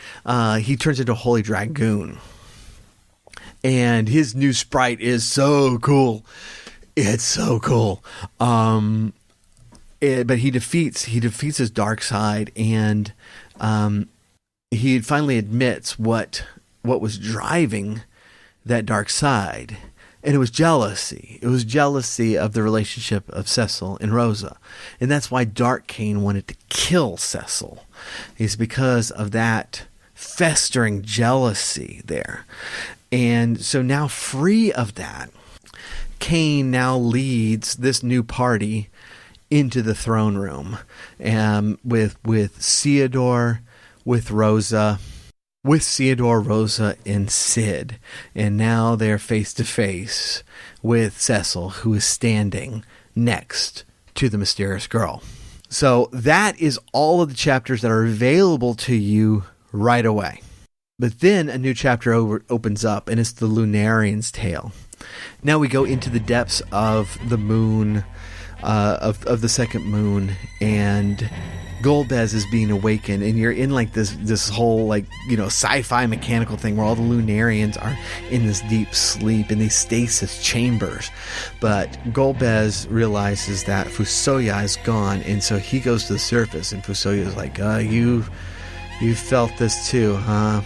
He turns into a holy dragoon, and his new sprite is so cool. It's so cool. But he defeats his dark side, and he finally admits what was driving that dark side, and it was jealousy. It was jealousy of the relationship of Cecil and Rosa, and that's why Dark Kain wanted to kill Cecil. It's because of that festering jealousy there, and so now free of that, Kain now leads this new party into the throne room, with Theodore, with Rosa, and Sid, and now they're face to face with Cecil, who is standing next to the mysterious girl. So that is all of the chapters that are available to you right away. But then a new chapter opens up, and it's the Lunarian's Tale. Now we go into the depths of the moon, of the second moon, and Golbez is being awakened, and you're in like this whole like, you know, sci-fi mechanical thing where all the Lunarians are in this deep sleep in these stasis chambers. But Golbez realizes that Fusoya is gone, and so he goes to the surface, and Fusoya is like, you felt this too, huh?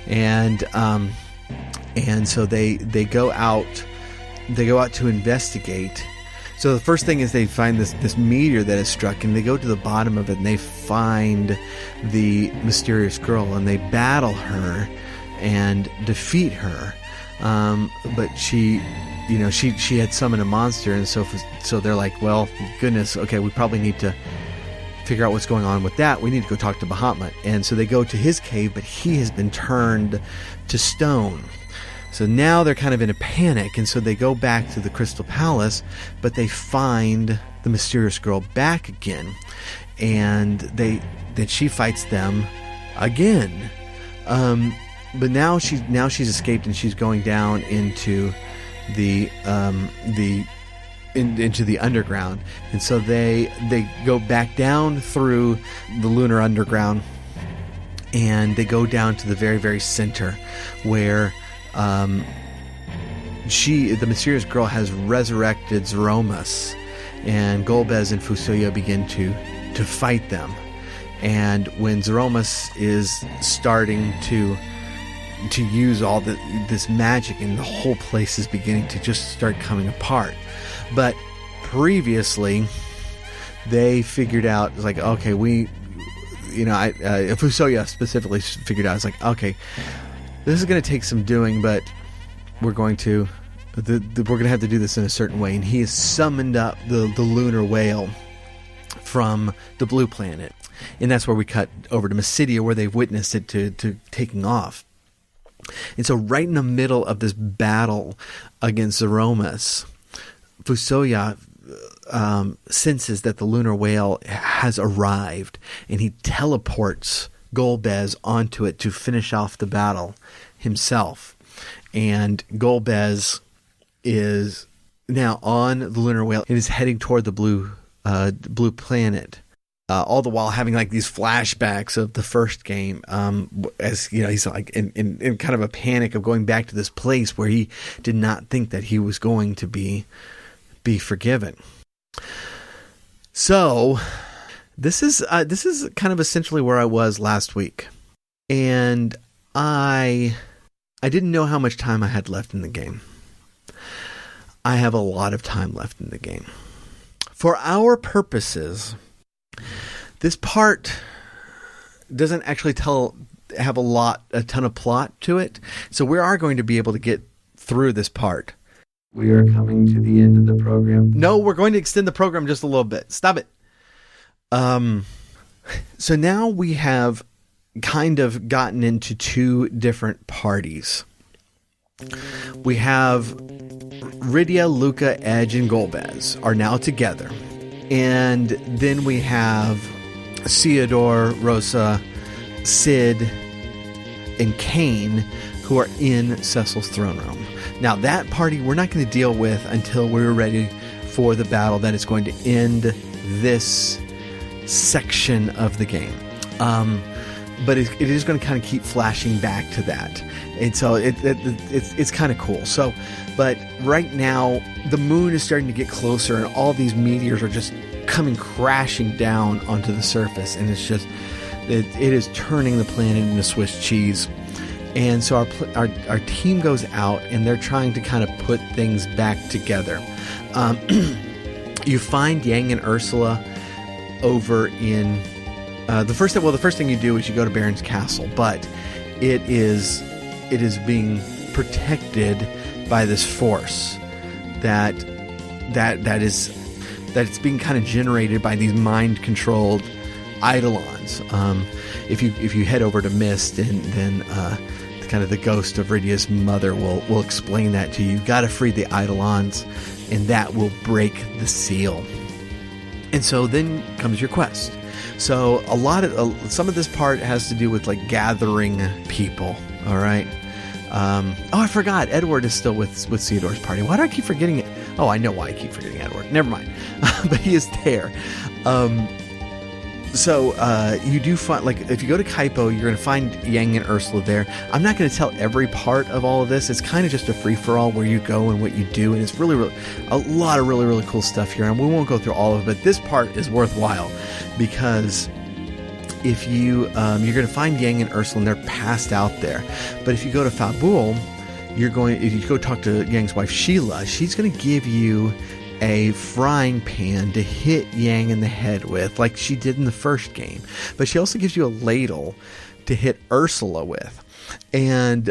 And so they go out to investigate. So the first thing is they find this meteor that has struck, and they go to the bottom of it, and they find the mysterious girl, and they battle her and defeat her. But she had summoned a monster, and so they're like, well, goodness, okay, we probably need to figure out what's going on with that. We need to go talk to Bahamut. And so they go to his cave, but he has been turned to stone. So now they're kind of in a panic, and so they go back to the Crystal Palace, but they find the mysterious girl back again, and then she fights them again. But now she's escaped, and she's going down into the underground, and so they go back down through the lunar underground, and they go down to the very, very center where the mysterious girl has resurrected Zeromus, and Golbez and Fusoya begin to fight them. And when Zeromus is starting to use all this magic, and the whole place is beginning to just start coming apart. But previously, they figured out, it's like, okay, Fusoya specifically figured out, it's like, okay, this is going to take some doing, but we're going to have to do this in a certain way. And he has summoned up the lunar whale from the blue planet, and that's where we cut over to Mysidia, where they've witnessed it to taking off. And so, right in the middle of this battle against Zeromus, Fusoya senses that the lunar whale has arrived, and he teleports Golbez onto it to finish off the battle himself. And Golbez is now on the lunar whale and is heading toward the blue planet, all the while having like these flashbacks of the first game, as you know, he's like in kind of a panic of going back to this place where he did not think that he was going to be forgiven. So this is kind of essentially where I was last week, and I didn't know how much time I had left in the game. I have a lot of time left in the game. For our purposes, this part doesn't actually have a ton of plot to it, so we are going to be able to get through this part. We are coming to the end of the program. No, we're going to extend the program just a little bit. Stop it. So now we have kind of gotten into two different parties. We have Rydia, Luca, Edge, and Golbez are now together. And then we have Theodore, Rosa, Sid, and Kane, who are in Cecil's throne room. Now, that party we're not going to deal with until we're ready for the battle that is going to end this section of the game. But it is going to kind of keep flashing back to that. And so it's kind of cool. So, but right now, the moon is starting to get closer, and all these meteors are just coming crashing down onto the surface. And it's just, it is turning the planet into Swiss cheese. And so our team goes out, and they're trying to kind of put things back together. You find Yang and Ursula over in the first thing you do is you go to Baron's Castle, but it is being protected by this force that it's being kind of generated by these mind controlled Eidolons. If you head over to Mist, and then kind of the ghost of Rydia's mother will explain that to you. You've got to free the Eidolons, and that will break the seal. And so then comes your quest. So some of this part has to do with like gathering people. All right. I forgot. Edward is still with Theodore's party. Why do I keep forgetting it? Oh, I know why I keep forgetting Edward. Never mind. But he is there. So you do find, like, if you go to Kaipo, you're going to find Yang and Ursula there. I'm not going to tell every part of all of this. It's kind of just a free-for-all where you go and what you do, and it's really, really a lot of really, really cool stuff here. And we won't go through all of it, but this part is worthwhile because if you you're going to find Yang and Ursula, and they're passed out there. But if you go to Fabul, if you go talk to Yang's wife Sheila, she's going to give you a frying pan to hit Yang in the head with, like she did in the first game. But she also gives you a ladle to hit Ursula with. And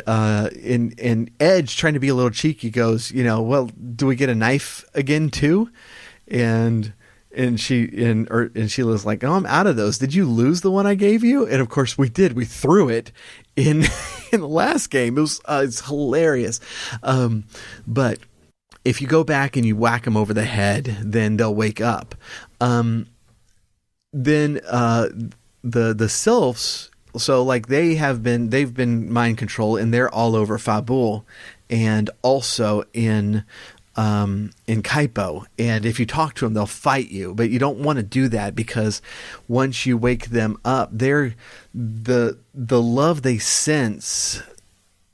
Edge, trying to be a little cheeky, goes, well, do we get a knife again too? And Sheila's like, oh, I'm out of those. Did you lose the one I gave you? And of course we did. We threw it in the last game. It was it's hilarious. But if you go back and you whack them over the head, then they'll wake up. Then the sylphs, so like they've been mind control, and they're all over Fabul and also in Kaipo. And if you talk to them, they'll fight you, but you don't want to do that because once you wake them up, the love they sense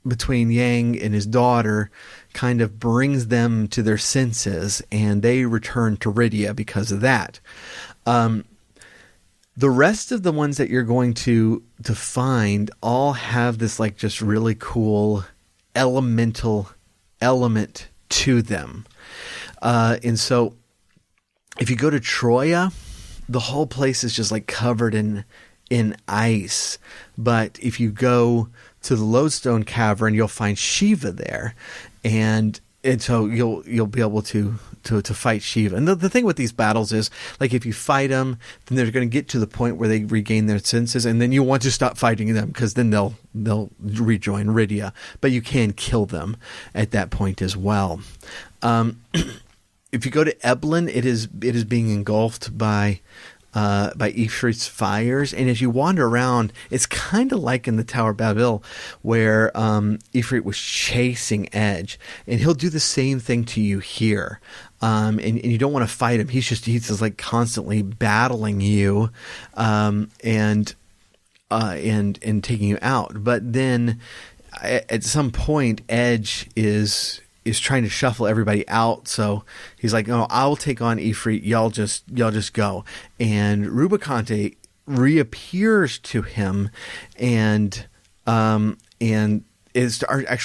between Yang and his daughter kind of brings them to their senses, and they return to Rydia because of that. The rest of the ones that you're going to find all have this like just really cool elemental element to them. And so if you go to Troya, the whole place is just like covered in ice. But if you go to the Lodestone Cavern, you'll find Shiva there. And so you'll be able to fight Shiva. And the thing with these battles is, like, if you fight them, then they're going to get to the point where they regain their senses, and then you want to stop fighting them because then they'll rejoin Rydia. But you can kill them at that point as well. If you go to Eblan, it is being engulfed by Ifrit's fires, and as you wander around, it's kind of like in the Tower of Babel, where Ifrit was chasing Edge, and he'll do the same thing to you here. And you don't want to fight him. He's just like constantly battling you, and taking you out. But then at some point, Edge is trying to shuffle everybody out, so he's like, "Oh, I'll take on Ifrit. Y'all just go." And Rubicante reappears to him, and actually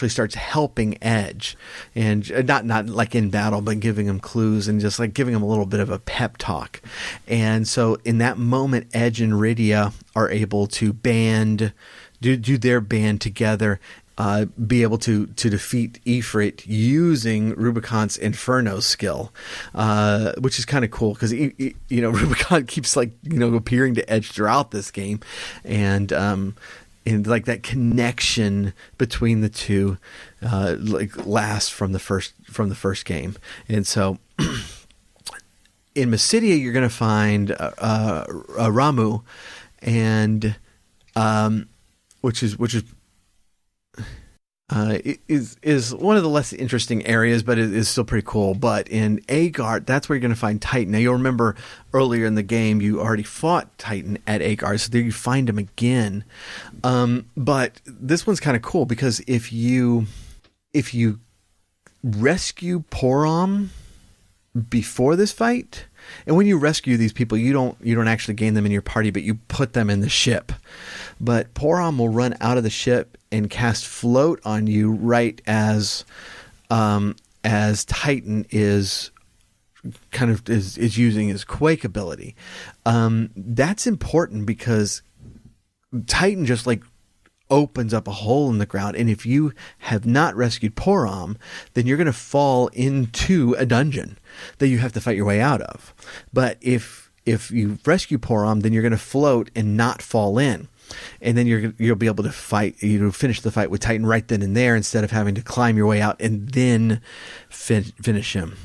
starts helping Edge, and not like in battle, but giving him clues and just like giving him a little bit of a pep talk. And so in that moment, Edge and Rydia are able to do their band together. Be able to defeat Ifrit using Rubicon's Inferno skill, which is kind of cool because Rubicon keeps appearing to Edge throughout this game, and like that connection between the two lasts from the first game. And so in Mysidia, you're going to find Ramuh, and which is is one of the less interesting areas, but it is still pretty cool. But in Agard, that's where you're going to find Titan. Now, you'll remember earlier in the game, you already fought Titan at Agard, so there you find him again. But this one's kind of cool because if you rescue Porom before this fight, and when you rescue these people, you don't actually gain them in your party, but you put them in the ship. But Porom will run out of the ship and cast float on you right as Titan is using his Quake ability. That's important because Titan just like opens up a hole in the ground, and if you have not rescued Porom, then you're going to fall into a dungeon that you have to fight your way out of. But if you rescue Porom, then you're going to float and not fall in, and then you'll be able to finish the fight with Titan right then and there instead of having to climb your way out and then finish him.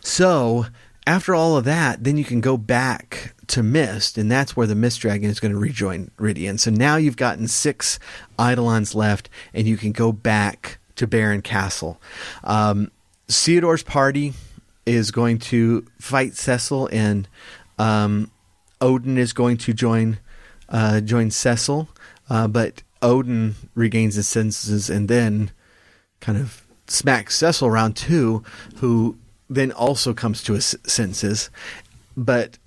So after all of that, then you can go back to Mist, and that's where the Mist Dragon is going to rejoin Rydia. And so now you've gotten 6 Eidolons left, and you can go back to Baron Castle. Theodor's party is going to fight Cecil, and Odin is going to join Cecil, but Odin regains his senses and then kind of smacks Cecil around too, who then also comes to his senses. But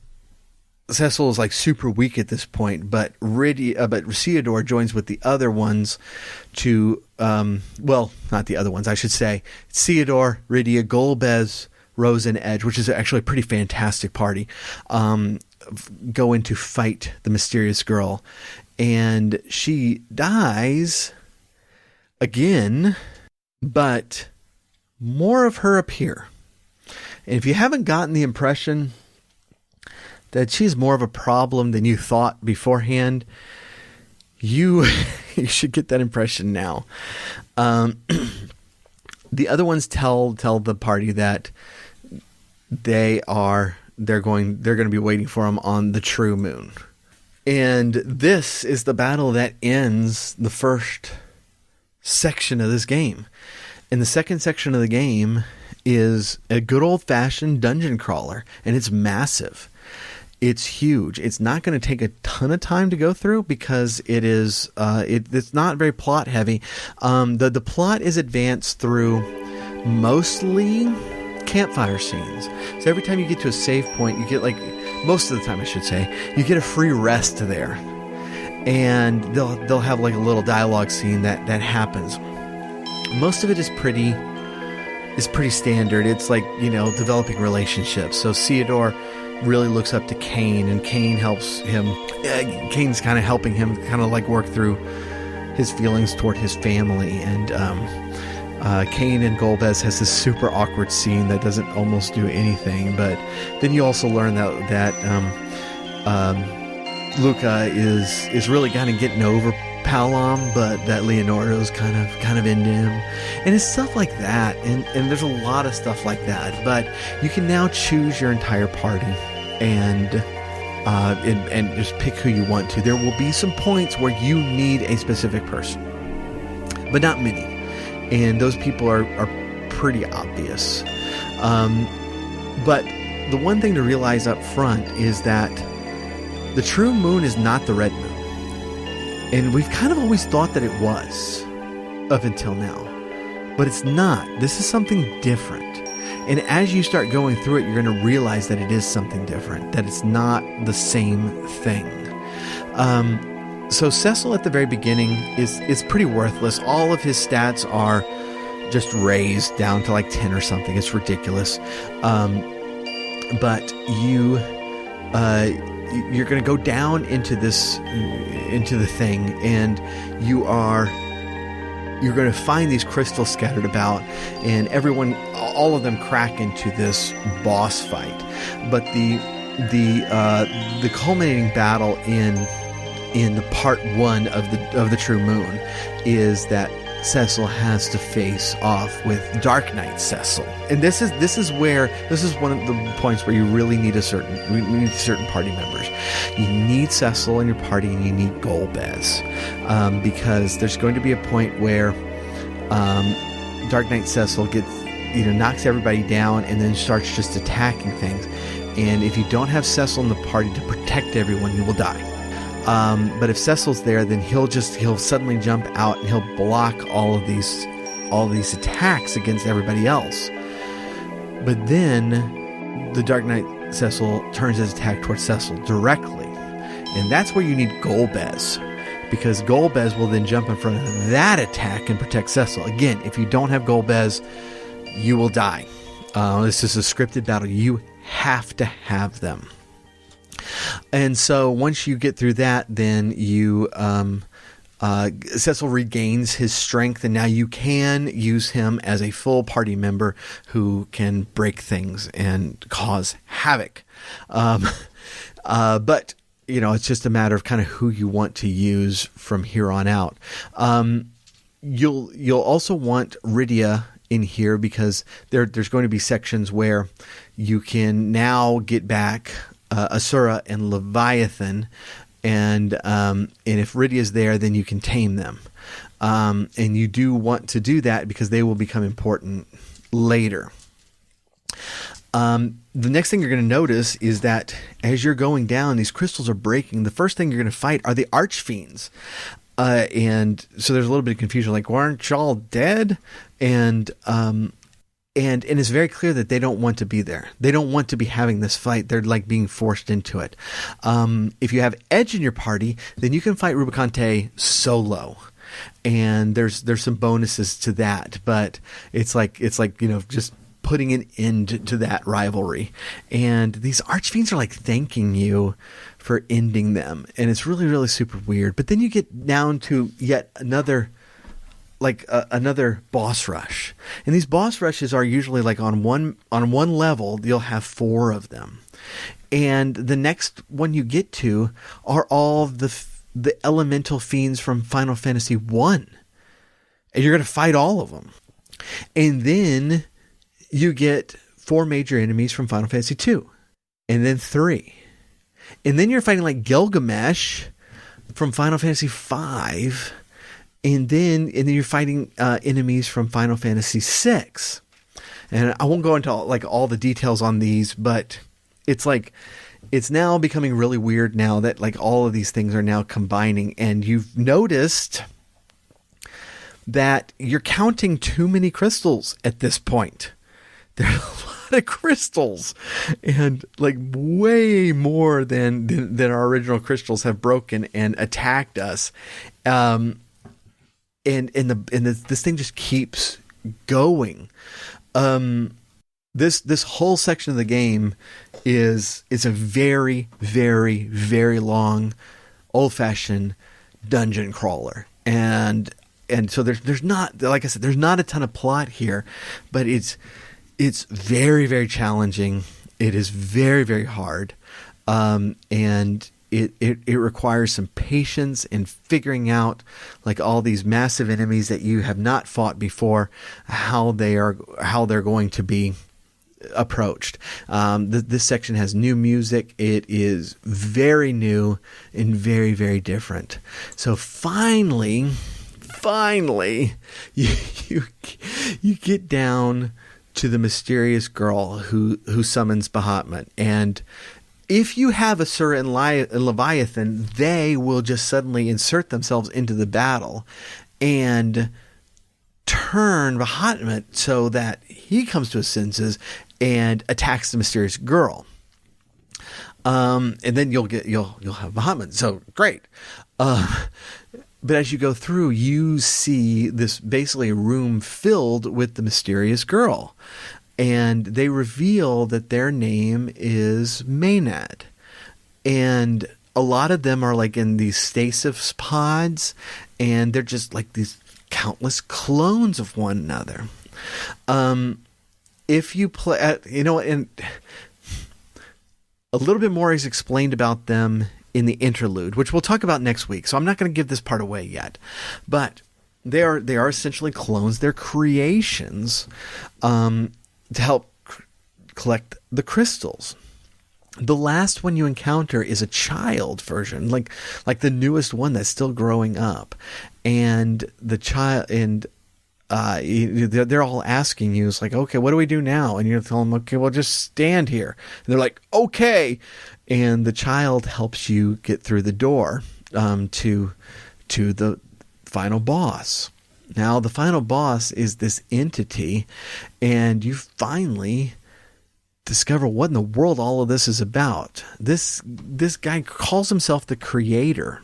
Cecil is like super weak at this point, but Theodor joins with the other ones to, well, not the other ones, I should say. Theodor, Rydia, Golbez, Rose, and Edge, which is actually a pretty fantastic party, go in to fight the mysterious girl. And she dies again, but more of her appear. And if you haven't gotten the impression that she's more of a problem than you thought beforehand, you should get that impression now. The other ones tell the party that they're going to be waiting for them on the true moon. And this is the battle that ends the first section of this game. And the second section of the game is a good old-fashioned dungeon crawler, and it's massive. It's huge. It's not going to take a ton of time to go through because it's not very plot heavy. The plot is advanced through mostly campfire scenes. So every time you get to a save point, you get, like, most of the time I should say, you get a free rest there. And they'll have like a little dialogue scene that happens. Most of it is pretty standard. It's like, developing relationships. So Theodor really looks up to Cain, and Cain helps him. Cain's kind of helping him kind of like work through his feelings toward his family. And Cain and Golbez has this super awkward scene that doesn't almost do anything. But then you also learn that Luca is really kind of getting over Palom, but that Leonardo's kind of into him, and it's stuff like that, and there's a lot of stuff like that. But you can now choose your entire party and just pick who you want to. There will be some points where you need a specific person, but not many, and those people are pretty obvious. But the one thing to realize up front is that the true moon is not the red moon. And we've kind of always thought that it was up until now. But it's not. This is something different. And as you start going through it, you're going to realize that it is something different. That it's not the same thing. So Cecil at the very beginning is pretty worthless. All of his stats are just raised down to like 10 or something. It's ridiculous. But you're going to go down into the thing, and you're going to find these crystals scattered about, and all of them crack into this boss fight. But the culminating battle in the part 1 of the True Moon is that Cecil has to face off with Dark Knight Cecil, and this is one of the points where you really need certain party members. You need Cecil in your party, and you need Golbez, because there's going to be a point where Dark Knight Cecil knocks everybody down and then starts just attacking things. And if you don't have Cecil in the party to protect everyone, you will die. But if Cecil's there, then he'll suddenly jump out and he'll block all of these attacks against everybody else. But then the Dark Knight Cecil turns his attack towards Cecil directly. And that's where you need Golbez, because Golbez will then jump in front of that attack and protect Cecil. Again, if you don't have Golbez, you will die. This is a scripted battle. You have to have them. And so once you get through that, then Cecil regains his strength, and now you can use him as a full party member who can break things and cause havoc. But it's just a matter of kind of who you want to use from here on out. You'll also want Rydia in here because there's going to be sections where you can now get back Asura and Leviathan, and if Rydia's there, then you can tame them. And you do want to do that because they will become important later. The next thing you're going to notice is that as you're going down, these crystals are breaking. The first thing you're going to fight are the Archfiends. And so there's a little bit of confusion, like, well, aren't y'all dead? And it's very clear that they don't want to be there. They don't want to be having this fight. They're like being forced into it. If you have Edge in your party, then you can fight Rubicante solo. And there's some bonuses to that, but it's like, just putting an end to that rivalry. And these Archfiends are like thanking you for ending them. And it's really, really super weird. But then you get down to yet another, another boss rush. And these boss rushes are usually like on one level, you'll have 4 of them. And the next one you get to are all the elemental fiends from Final Fantasy 1. And you're going to fight all of them. And then you get 4 major enemies from Final Fantasy 2. And then 3. And then you're fighting like Gilgamesh from Final Fantasy 5. And then you're fighting enemies from Final Fantasy 6. And I won't go into all the details on these, but it's now becoming really weird now that all of these things are now combining. And you've noticed that you're counting too many crystals at this point. There are a lot of crystals, and way more than our original crystals have broken and attacked us. And this thing just keeps going. This whole section of the game is a very, very, very long, old-fashioned dungeon crawler, and so there's not, like I said, there's not a ton of plot here, but it's very, very challenging. It is very, very hard, and it requires some patience in figuring out all these massive enemies that you have not fought before, how they're going to be approached. This section has new music. It is very new and very, very different. So finally, you get down to the mysterious girl who summons Bahamut. And if you have Asura and Leviathan, they will just suddenly insert themselves into the battle and turn Bahamut so that he comes to his senses and attacks the mysterious girl. And then you'll have Bahamut. So great. But as you go through, you see this basically a room filled with the mysterious girl. And they reveal that their name is Maynard. And a lot of them are in these stasis pods, and they're just these countless clones of one another. If you play, and a little bit more is explained about them in the interlude, which we'll talk about next week. So I'm not going to give this part away yet, but they are essentially clones. They're creations to help collect the crystals. The last one you encounter is a child version, like the newest one that's still growing up, and the child they're all asking you, it's okay, what do we do now? And you tell them, okay, well, just stand here. And they're like, okay. And the child helps you get through the door to the final boss. Now, the final boss is this entity, and you finally discover what in the world all of this is about. This guy calls himself the Creator.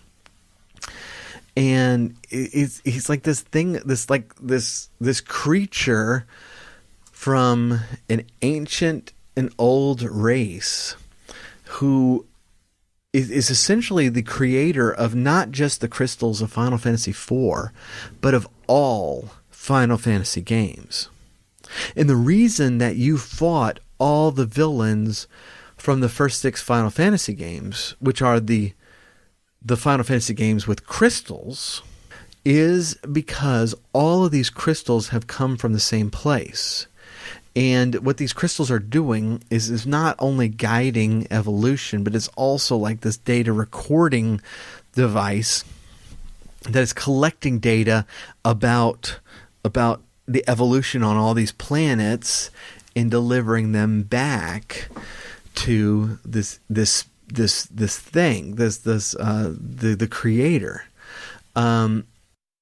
And he's like this thing, this creature from an ancient and old race who is essentially the creator of not just the crystals of Final Fantasy IV, but of all Final Fantasy games. And the reason that you fought all the villains from the first 6 Final Fantasy games, which are the Final Fantasy games with crystals, is because all of these crystals have come from the same place. And what these crystals are doing is not only guiding evolution, but it's also like this data recording device that is collecting data about the evolution on all these planets and delivering them back to the creator.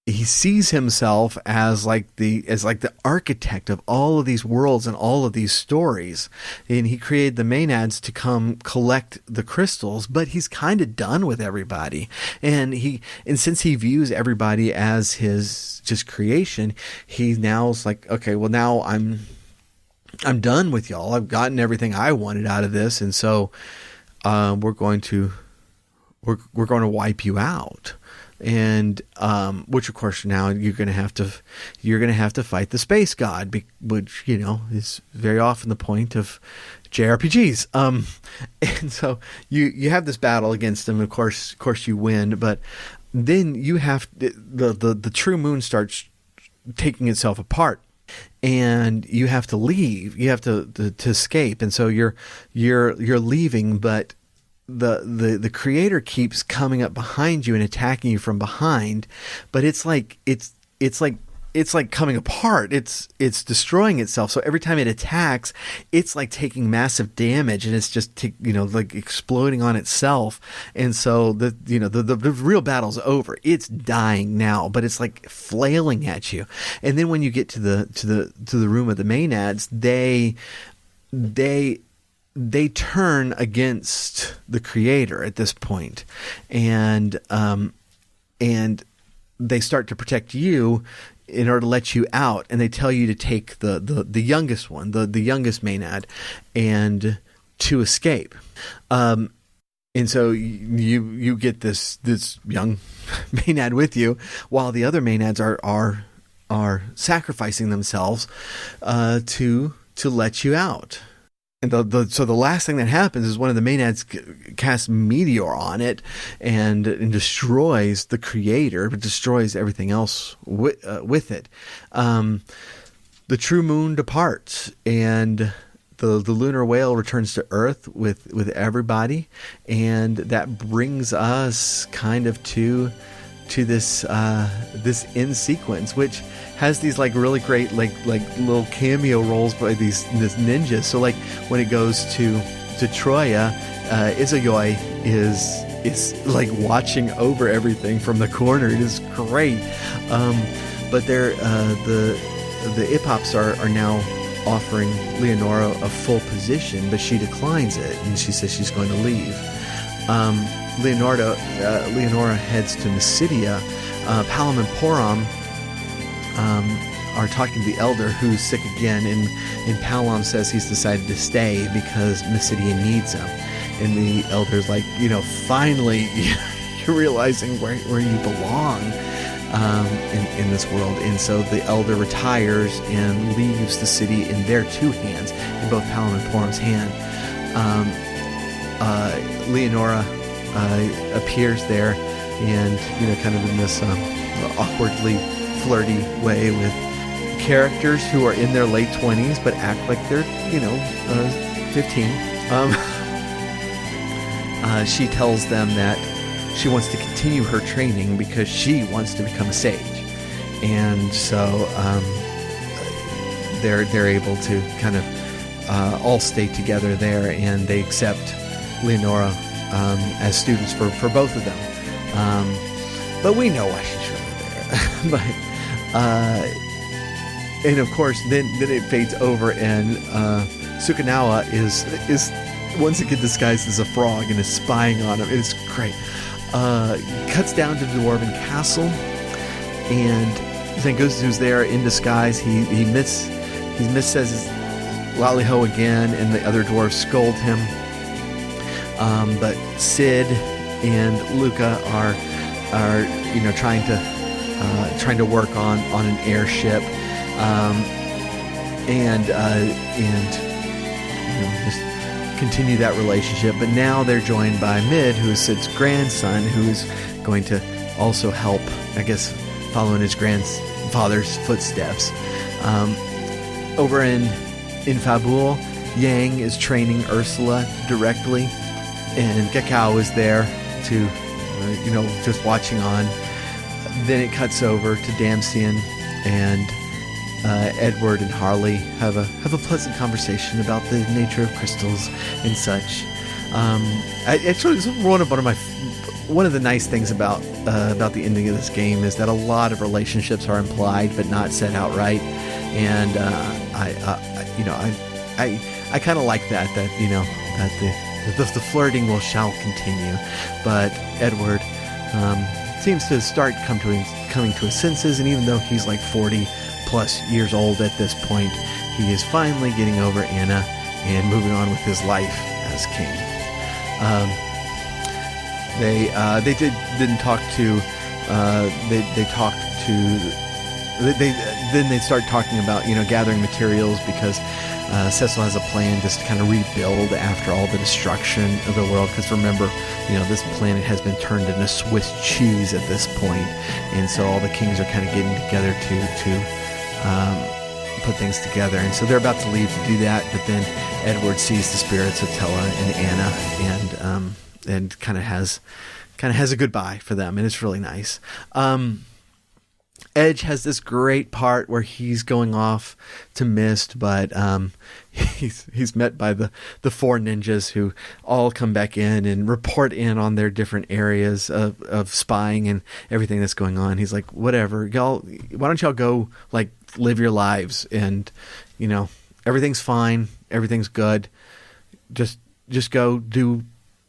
He sees himself as like the architect of all of these worlds and all of these stories, and he created the Maenads to come collect the crystals. But he's kind of done with everybody, and since he views everybody as his just creation, he now is like, okay, well now I'm done with y'all. I've gotten everything I wanted out of this, and so we're going to wipe you out. And which of course now you're going to have to fight the space god, which is very often the point of JRPGs. And so you have this battle against him. Of course you win, but then you have the true moon starts taking itself apart, and you have to leave. You have to escape, and so you're leaving, but the creator keeps coming up behind you and attacking you from behind, but it's like coming apart. It's destroying itself. So every time it attacks, it's like taking massive damage, and it's just like exploding on itself. And so the real battle's over. It's dying now, but it's like flailing at you. And then when you get to the room of the Maenads, they turn against the creator at this point, and they start to protect you in order to let you out, and they tell you to take the youngest one, the youngest Maenad, and to escape. And so you get this young Maenad with you, while the other Maenads are sacrificing themselves to let you out. And so the last thing that happens is one of the Maenads casts meteor on it and destroys the creator, but destroys everything else with it. The true moon departs, and the lunar whale returns to Earth with everybody, and that brings us kind of to this end sequence, which has these like really great like little cameo roles by these ninjas. So like when it goes to Troya, Izayoi is like watching over everything from the corner. It is great. But they're the Ipops are now offering Leonora a full position, but she declines it, and she says she's going to leave. Leonora heads to Mysidia. Palom and Porom are talking to the elder, who's sick again, and Palom says he's decided to stay because Mysidia needs him. And the elder's like, finally you're realizing where you belong in this world. And so the elder retires and leaves the city in their two hands, in both Palom and Porom's hand. Leonora appears there, and kind of in this awkwardly flirty way with characters who are in their late 20s but act like they're 15. She tells them that she wants to continue her training because she wants to become a sage, and so they're able to kind of all stay together there, and they accept Leonora as students for both of them. But we know why she's really there. And of course, then it fades over, and Sukanawa is once again disguised as a frog and is spying on him. It's great. Cuts down to the Dwarven castle, and Zangozu's there in disguise. He missays Laliho again, and the other dwarves scold him. But Sid and Luca are trying to work on an airship, and just continue that relationship. But now they're joined by Mid, who is Sid's grandson, who is going to also help, I guess, following his grandfather's footsteps. Over in Fabul, Yang is training Ursula directly, and Cacao is there to, just watching on. Then it cuts over to Damsian, and Edward and Harley have a pleasant conversation about the nature of crystals and such. Actually, one of the nice things about the ending of this game is that a lot of relationships are implied but not said outright, and I kind of like that the flirting shall continue, but Edward seems to start coming to his senses, and even though he's like 40 plus years old at this point, he is finally getting over Anna and moving on with his life as king. They didn't talk to. They talked to. Then they start talking about gathering materials, because Cecil has a plan just to kind of rebuild after all the destruction of the world. Because remember, this planet has been turned into Swiss cheese at this point, and so all the kings are kind of getting together to put things together. And so they're about to leave to do that, but then Edward sees the spirits of Tella and Anna, and kind of has a goodbye for them, and it's really nice. Edge has this great part where he's going off to Mist, but he's met by the four ninjas, who all come back in and report in on their different areas of spying and everything that's going on. He's like, whatever, y'all, why don't y'all go live your lives, and everything's fine, everything's good. Just go do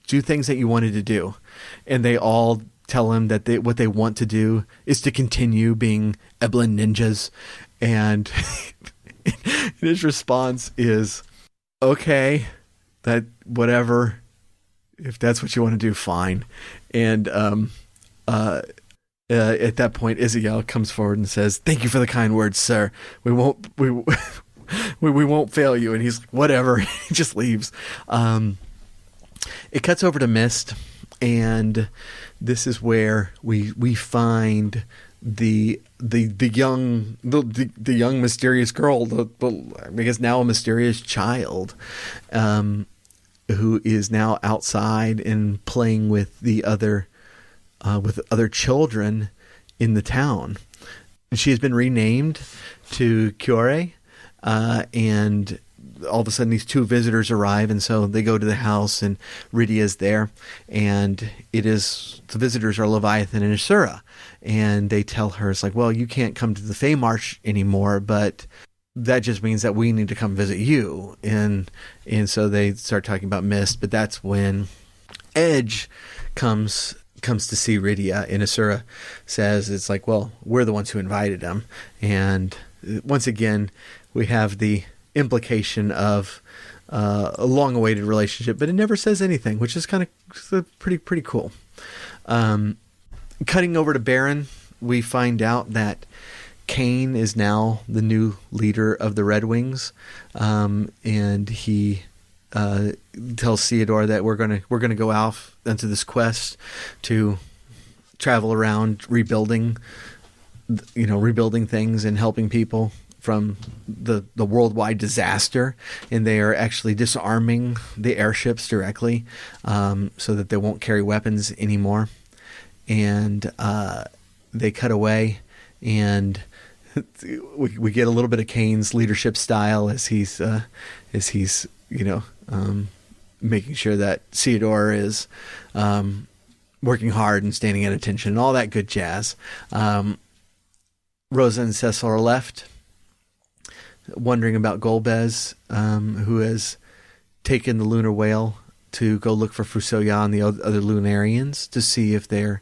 things that you wanted to do. And they all tell him that what they want to do is to continue being Eblan ninjas, and his response is, okay, that whatever, if that's what you want to do, fine. And at that point, Iziel comes forward and says, "Thank you for the kind words, sir. We won't fail you." And he's like, whatever. He just leaves. It cuts over to Mist, and this is where we find the young mysterious girl, I guess now a mysterious child, who is now outside and playing with the other children in the town. She has been renamed to Kyore, and all of a sudden these two visitors arrive, and so they go to the house, and Rydia's there, and the visitors are Leviathan and Asura, and they tell her, it's like, well, you can't come to the Fey March anymore, but that just means that we need to come visit you. And so they start talking about Mist, but that's when Edge comes to see Rydia, and Asura says, it's like, well, we're the ones who invited him. And once again, we have the implication of a long-awaited relationship, but it never says anything, which is kind of pretty cool. Cutting over to Baron, we find out that Kane is now the new leader of the Red Wings, and he tells Theodore that we're gonna go off into this quest to travel around rebuilding things and helping people from the worldwide disaster, and they are actually disarming the airships directly, so that they won't carry weapons anymore. And they cut away, and we get a little bit of Kane's leadership style as he's making sure that Theodore is working hard and standing at attention and all that good jazz. Rosa and Cecil are left, wondering about Golbez, who has taken the lunar whale to go look for Fusoya and the other Lunarians to see if they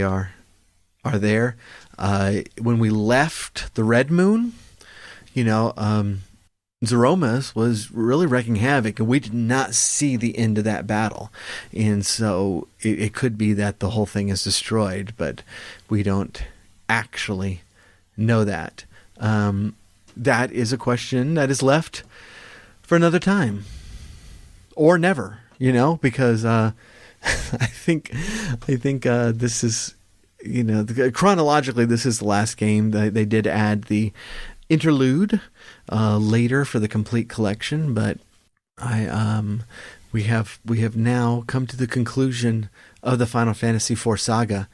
are there. When we left the Red Moon, Zeromas was really wreaking havoc, and we did not see the end of that battle. And so it could be that the whole thing is destroyed, but we don't actually know that. That is a question that is left for another time, or never, because I think this is chronologically, this is the last game. They did add the interlude later for the complete collection, but we have now come to the conclusion of the Final Fantasy IV saga,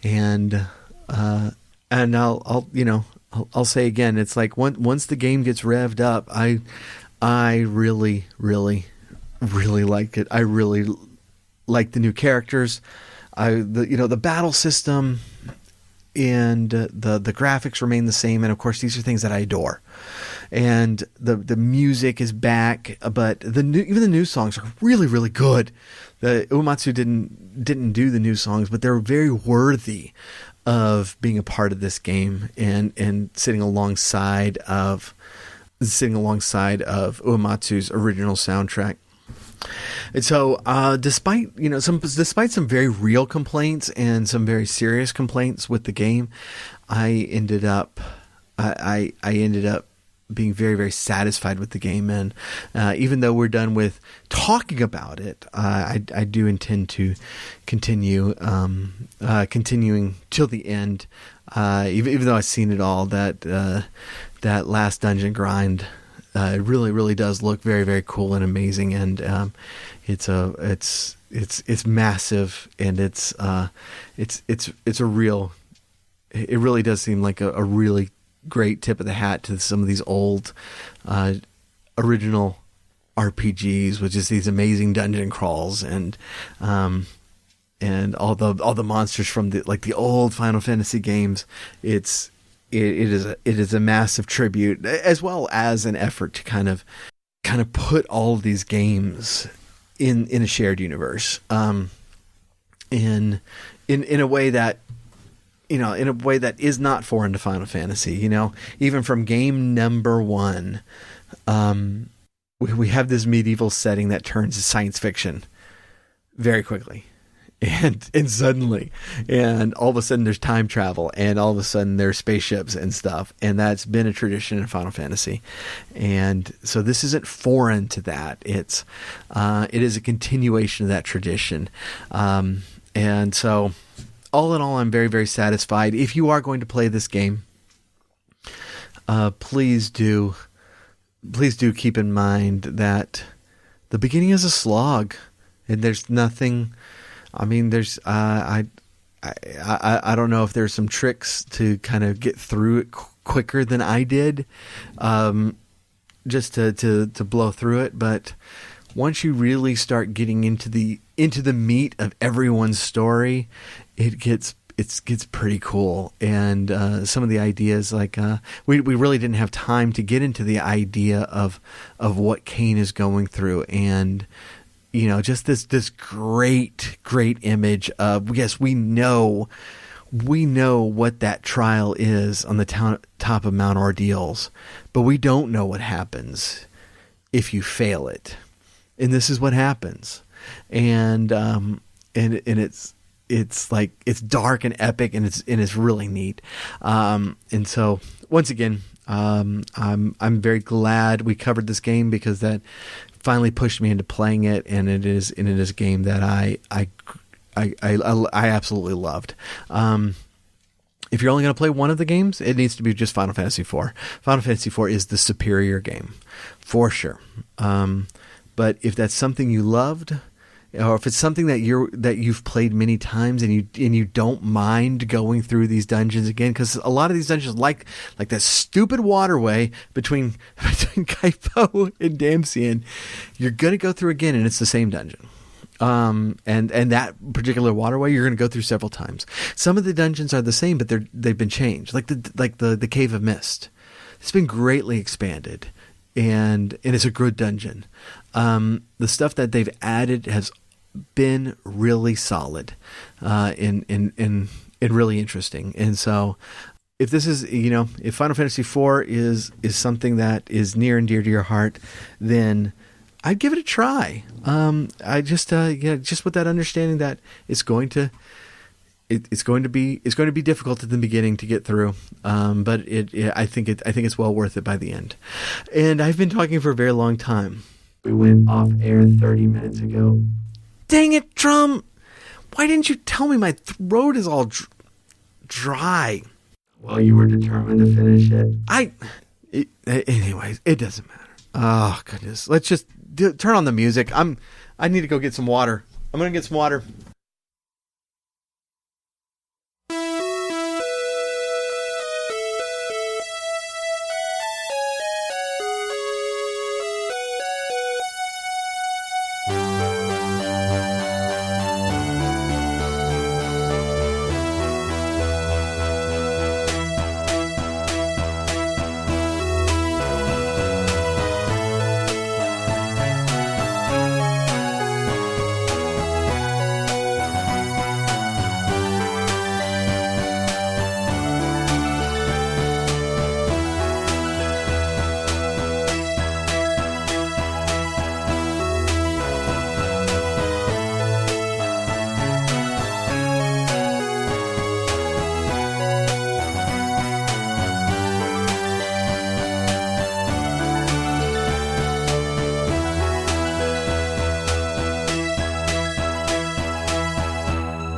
and I'll say again, it's like once the game gets revved up, I really, really, really like it. I really like the new characters, the battle system, and the graphics remain the same. And of course, these are things that I adore. And the music is back, but even the new songs are really, really good. The Uematsu didn't do the new songs, but they're very worthy of being a part of this game and sitting alongside of Uematsu's original soundtrack. And so, despite some very real complaints and some very serious complaints with the game, I ended up being very, very satisfied with the game. And even though we're done with talking about it, I do intend to continuing till the end. Even though I've seen it all, that last dungeon grind really, really does look very, very cool and amazing. And it's massive, and it's a real. It really does seem like a really great tip of the hat to some of these old original RPGs, which is these amazing dungeon crawls and all the monsters from the old Final Fantasy games. It is a massive tribute, as well as an effort to kind of put all of these games in a shared universe, in a way that, in a way that is not foreign to Final Fantasy. Even from game number 1, we have this medieval setting that turns to science fiction very quickly. And suddenly, and all of a sudden there's time travel, and all of a sudden there's spaceships and stuff. And that's been a tradition in Final Fantasy. And so this isn't foreign to that. It is a continuation of that tradition. And so all in all, I'm very, very satisfied. If you are going to play this game, please do keep in mind that the beginning is a slog, and there's nothing. I mean, there's I don't know if there's some tricks to kind of get through it quicker than I did, just to blow through it. But once you really start getting into the meat of everyone's story, it gets pretty cool. And some of the ideas, like we really didn't have time to get into the idea of what Kain is going through, and just this great image of, yes, we know what that trial is on the top of Mount Ordeals, but we don't know what happens if you fail it. And this is what happens. And it's like, it's dark and epic, and it's really neat. And so once again, I'm very glad we covered this game, because that finally pushed me into playing it, and it is a game that I absolutely loved. If you're only going to play one of the games, it needs to be just Final Fantasy IV. Final Fantasy IV is the superior game, for sure. But if that's something you loved, or if it's something that you've played many times, and you don't mind going through these dungeons again, because a lot of these dungeons, like that stupid waterway between Kaipo and Damcyan, you're gonna go through again, and it's the same dungeon. And that particular waterway you're gonna go through several times. Some of the dungeons are the same, but they've been changed, like the Cave of Mist. It's been greatly expanded, and it's a good dungeon. The stuff that they've added has been really solid, and really interesting. And so if this is, if Final Fantasy IV is something that is near and dear to your heart, then I'd give it a try. I just with that understanding that it's going to be difficult at the beginning to get through, but I think it's well worth it by the end. And I've been talking for a very long time. We went off air 30 minutes ago. Dang it, Drum! Why didn't you tell me my throat is all dry. Well, you were determined to finish it. Anyways, it doesn't matter. Oh, goodness. Let's just turn on the music. I need to go get some water. I'm going to get some water.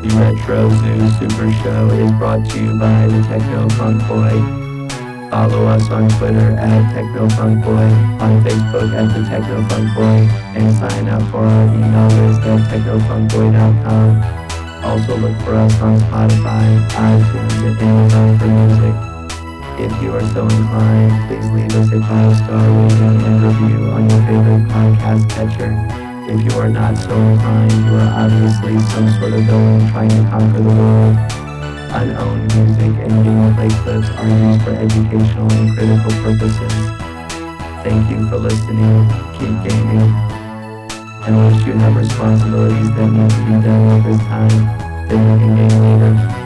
The Retro Zoo Super Show is brought to you by the Techno Funk Boy. Follow us on Twitter at Techno Funk Boy, on Facebook at the Techno Funk Boy, and sign up for our email list at technofunkboy.com. Also look for us on Spotify, iTunes, and Amazon for music. If you are so inclined, please leave us a 5-star rating and review on your favorite podcast catcher. If you are not so inclined, you are obviously some sort of villain trying to conquer the world. Unowned music and gameplay clips are used for educational and critical purposes. Thank you for listening, keep gaming, and once you have responsibilities that need to be done at this time, then you can game later.